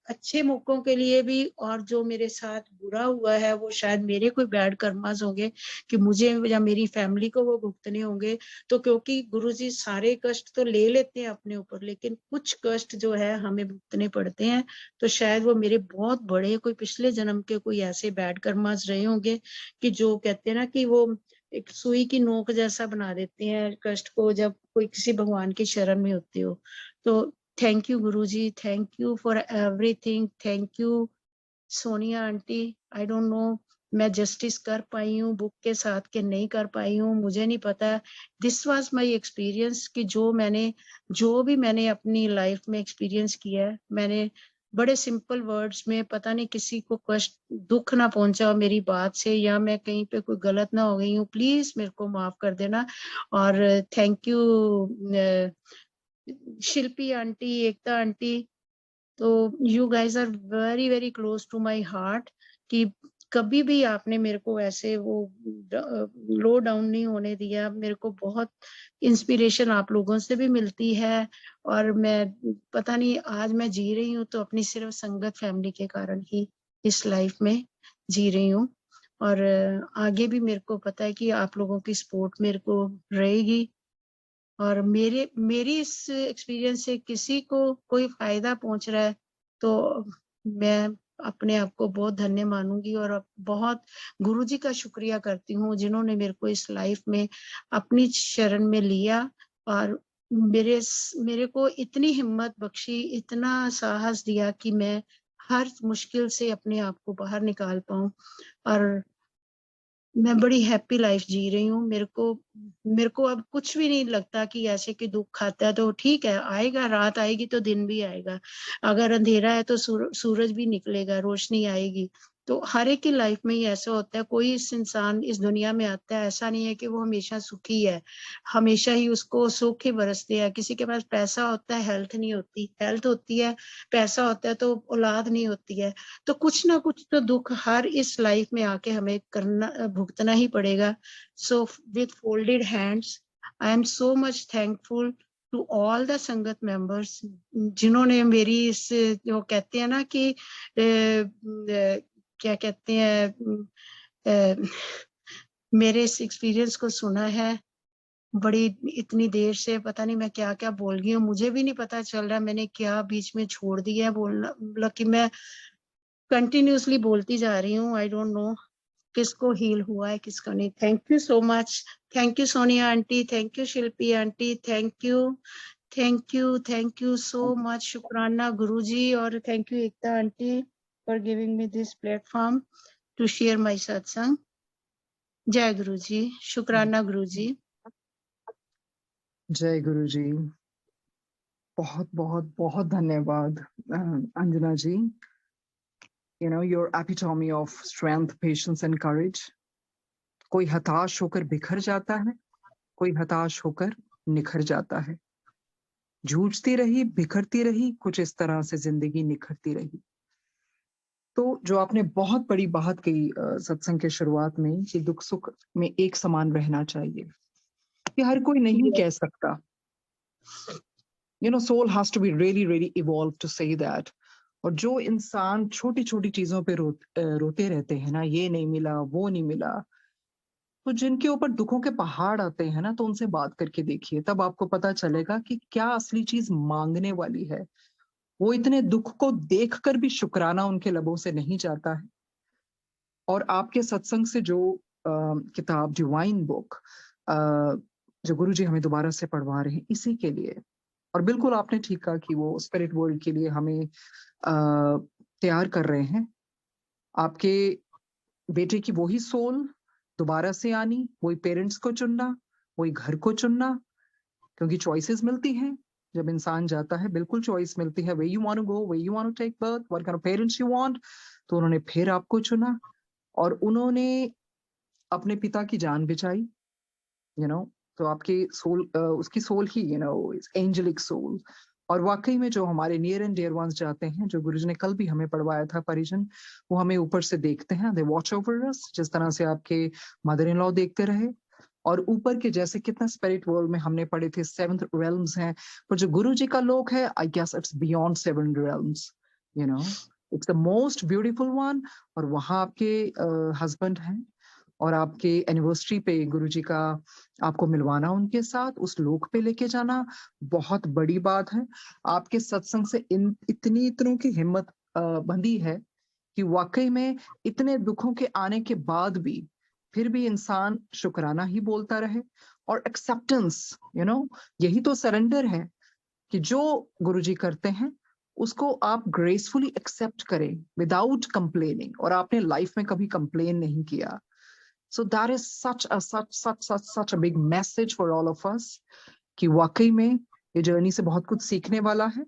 अच्छे मौकों के लिए भी, और जो मेरे साथ बुरा हुआ है वो शायद मेरे कोई बैड कर्मास होंगे कि मुझे या मेरी फैमिली को वो भुगतने होंगे। तो क्योंकि गुरुजी सारे कष्ट तो ले लेते हैं अपने ऊपर, लेकिन कुछ कष्ट जो है हमें भुगतने पड़ते हैं। तो शायद वो मेरे बहुत बड़े कोई पिछले जन्म के कोई ऐसे बैड कर्मास रहे होंगे कि जो कहते हैं ना कि वो एक सुई की नोक जैसा बना देते हैं कष्ट को, जब कोई किसी भगवान की शरण में होते हो। तो thank you Guruji, thank you for everything, thank you Sonia aunty. I don't know मैं जस्टिस कर पाई हूँ बुक के साथ के नहीं कर पाई हूँ, मुझे नहीं पता। दिस वाज माय एक्सपीरियंस कि जो भी मैंने अपनी लाइफ में एक्सपीरियंस किया है, मैंने बड़े सिंपल वर्ड्स में, पता नहीं किसी को कष्ट दुख ना पहुंचा मेरी बात से, या मैं कहीं पे कोई गलत ना हो गई हूँ, प्लीज मेरे को माफ कर देना। और thank you Shilpi aunty, Ekta aunty. तो you guys are very very close to my heart कि कभी भी आपने मेरे को ऐसे वो लो डाउन नहीं होने दिया। मेरे को बहुत इंस्पिरेशन आप लोगों से भी मिलती है। और मैं पता नहीं आज मैं जी रही हूँ तो अपनी सिर्फ संगत फैमिली के कारण ही इस लाइफ में जी रही हूँ। और आगे भी मेरे को पता है कि आप लोगों की सपोर्ट मेरे को रहेगी। और मेरी इस एक्सपीरियंस से किसी को कोई फायदा पहुंच रहा है तो मैं अपने आप को बहुत धन्य मानूंगी और बहुत गुरुजी का शुक्रिया करती हूँ जिन्होंने मेरे को इस लाइफ में अपनी शरण में लिया और मेरे को इतनी हिम्मत बख्शी, इतना साहस दिया कि मैं हर मुश्किल से अपने आप को बाहर निकाल पाऊं। और मैं बड़ी हैप्पी लाइफ जी रही हूँ। मेरे को अब कुछ भी नहीं लगता कि ऐसे कि दुख आता है तो ठीक है, आएगा, रात आएगी तो दिन भी आएगा। अगर अंधेरा है तो सूरज भी निकलेगा, रोशनी आएगी। तो हर एक की लाइफ में ही ऐसा होता है। कोई इस इंसान इस दुनिया में आता है, ऐसा नहीं है कि वो हमेशा सुखी है, हमेशा ही उसको सुख ही बरसते हैं। किसी के पास पैसा होता है, हेल्थ नहीं होती, हेल्थ होती है, पैसा होता है तो औलाद नहीं होती है। तो कुछ ना कुछ तो दुख हर इस लाइफ में आके हमें भुगतना ही पड़ेगा। So with folded hands I am so much thankful to all the sangat members जिन्होंने मेरी इस, जो कहते हैं ना कि क्या कहते हैं, मेरे इस एक्सपीरियंस को सुना है। बड़ी इतनी देर से पता नहीं मैं क्या क्या बोल गई हूँ, मुझे भी नहीं पता चल रहा मैंने क्या बीच में छोड़ दिया है बोलना, मतलब कि मैं कंटिन्यूअसली बोलती जा रही हूँ। आई डोंट नो किसको हील हुआ है किसको नहीं। Thank you so much, thank you Sonia aunty, thank you Shilpi aunty, thank you so much, शुक्राना गुरुजी, और thank you Ekta aunty for giving me this platform to share my satsang. Jai Guru Ji, Shukrana Guru Ji. जय गुरु जी। बहुत बहुत बहुत धन्यवाद अंजना जी। your epitome of strength, patience and courage. कोई हताश होकर बिखर जाता है, कोई हताश होकर निखर जाता है। जूझती रही, बिखरती रही, कुछ इस तरह से जिंदगी निखरती रही। तो जो आपने बहुत बड़ी बात कही सत्संग के शुरुआत में कि दुख सुख में एक समान रहना चाहिए, कि हर कोई नहीं कह सकता। soul has to be really really evolved to say that. और जो इंसान छोटी छोटी चीजों पे रोते रहते हैं ना, ये नहीं मिला, वो नहीं मिला, तो जिनके ऊपर दुखों के पहाड़ आते हैं ना, तो उनसे बात करके देखिए, तब आपको पता चलेगा कि क्या असली चीज मांगने वाली है। वो इतने दुख को देखकर भी शुक्राना उनके लबों से नहीं जाता है। और आपके सत्संग से जो किताब डिवाइन बुक जो गुरुजी हमें दोबारा से पढ़वा रहे हैं, इसी के लिए। और बिल्कुल आपने ठीक कहा कि वो स्पिरिट वर्ल्ड के लिए हमें तैयार कर रहे हैं। आपके बेटे की वही सोल दोबारा से आनी, वही पेरेंट्स को चुनना, वही घर को चुनना, क्योंकि चॉइसेस मिलती हैं जब इंसान जाता है, बिल्कुल चॉइस मिलती है, where you want to go, where you want to take birth, what kind of parents you want। तो उन्होंने फिर आपको चुना और उन्होंने अपने पिता की जान बचाई, तो आपकी सोल, उसकी सोल ही एंजेलिक सोल। और वाकई में जो हमारे नियर एंड डियर वंस जाते हैं, जो गुरुजी ने कल भी हमें पढ़वाया था परिजन, वो हमें ऊपर से देखते हैं, दे वॉच ओवर अस, जिस तरह से आपके मदर इन लॉ देखते रहे। और ऊपर के जैसे कितना स्पिरिट वर्ल्ड में हमने पढ़े थे 7th realms हैं, पर जो गुरुजी का लोक है, I guess it's beyond 7 realms, it's the most beautiful one. और वहां आपके हस्बैंड हैं और आपके एनिवर्सरी पे गुरुजी का आपको मिलवाना, उनके साथ उस लोक पे लेके जाना, बहुत बड़ी बात है। आपके सत्संग से इतनों की हिम्मत बंधी है कि वाकई में इतने दुखों के आने के बाद भी फिर भी इंसान शुक्राना ही बोलता रहे। और एक्सेप्टेंस, यही तो सरेंडर है, कि जो गुरुजी करते हैं उसको आप ग्रेसफुली एक्सेप्ट करें विदाउट कंप्लेनिंग। और आपने लाइफ में कभी कंप्लेन नहीं किया। So that is such a big message for all of us, कि वाकई में ये जर्नी से बहुत कुछ सीखने वाला है।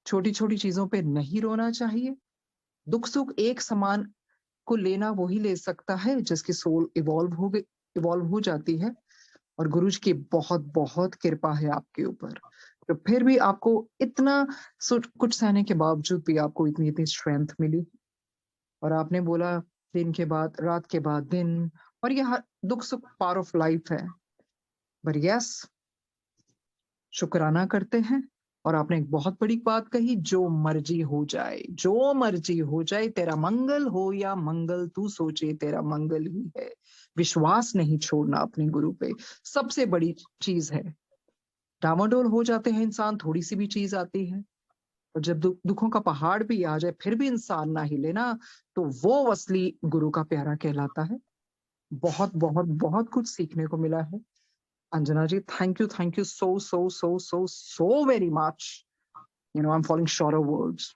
छोटी छोटी चीजों पे नहीं रोना चाहिए। दुख सुख एक समान को लेना वही ले सकता है जिसकी सोल इवॉल्व हो जाती है। और गुरुजी की बहुत बहुत कृपा है आपके ऊपर। तो फिर भी आपको इतना कुछ सहने के बावजूद भी आपको इतनी स्ट्रेंथ मिली। और आपने बोला दिन के बाद रात के बाद दिन, और यह दुख सुख पार्ट ऑफ लाइफ है। बट यस, शुक्राना करते हैं। और आपने एक बहुत बड़ी बात कही, जो मर्जी हो जाए, जो मर्जी हो जाए, तेरा मंगल हो या मंगल तू सोचे, तेरा मंगल ही है। विश्वास नहीं छोड़ना अपने गुरु पे, सबसे बड़ी चीज है। डामाडोल हो जाते हैं इंसान, थोड़ी सी भी चीज आती है, और जब दुखों का पहाड़ भी आ जाए फिर भी इंसान ना हिले ना, तो वो असली गुरु का प्यारा कहलाता है। बहुत बहुत बहुत कुछ सीखने को मिला है। अंजना जी, thank you so very much. I'm falling short of words.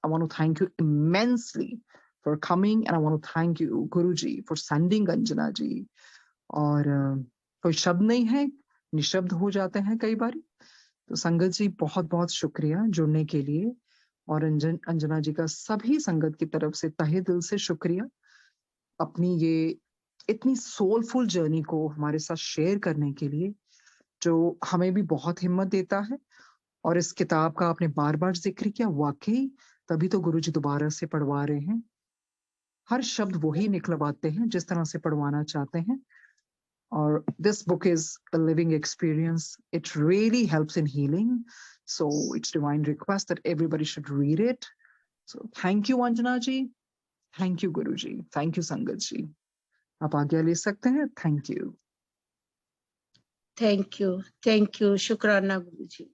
I want to thank you immensely for coming, and I want to thank you Guruji for sending Anjana ji. और कोई शब्द नहीं है, निशब्द हो जाते हैं कई बार। तो संगत जी बहुत बहुत शुक्रिया जुड़ने के लिए, और अंजना जी का सभी संगत की तरफ से तहे दिल से शुक्रिया, अपनी ये इतनी सोलफुल जर्नी को हमारे साथ शेयर करने के लिए, जो हमें भी बहुत हिम्मत देता है। और इस किताब का आपने बार बार जिक्र किया, वाकई तभी तो गुरुजी दोबारा से पढ़वा रहे हैं। हर शब्द वही निकलवाते हैं जिस तरह से पढ़वाना चाहते हैं। और this book is a living experience. It really helps in healing. So it's divine request that everybody should read it. So thank you Anjana ji. Thank you Guruji. Thank you Sangat ji. आप आज्ञा ले सकते हैं। Thank you. Thank you, शुक्राना गुरु जी।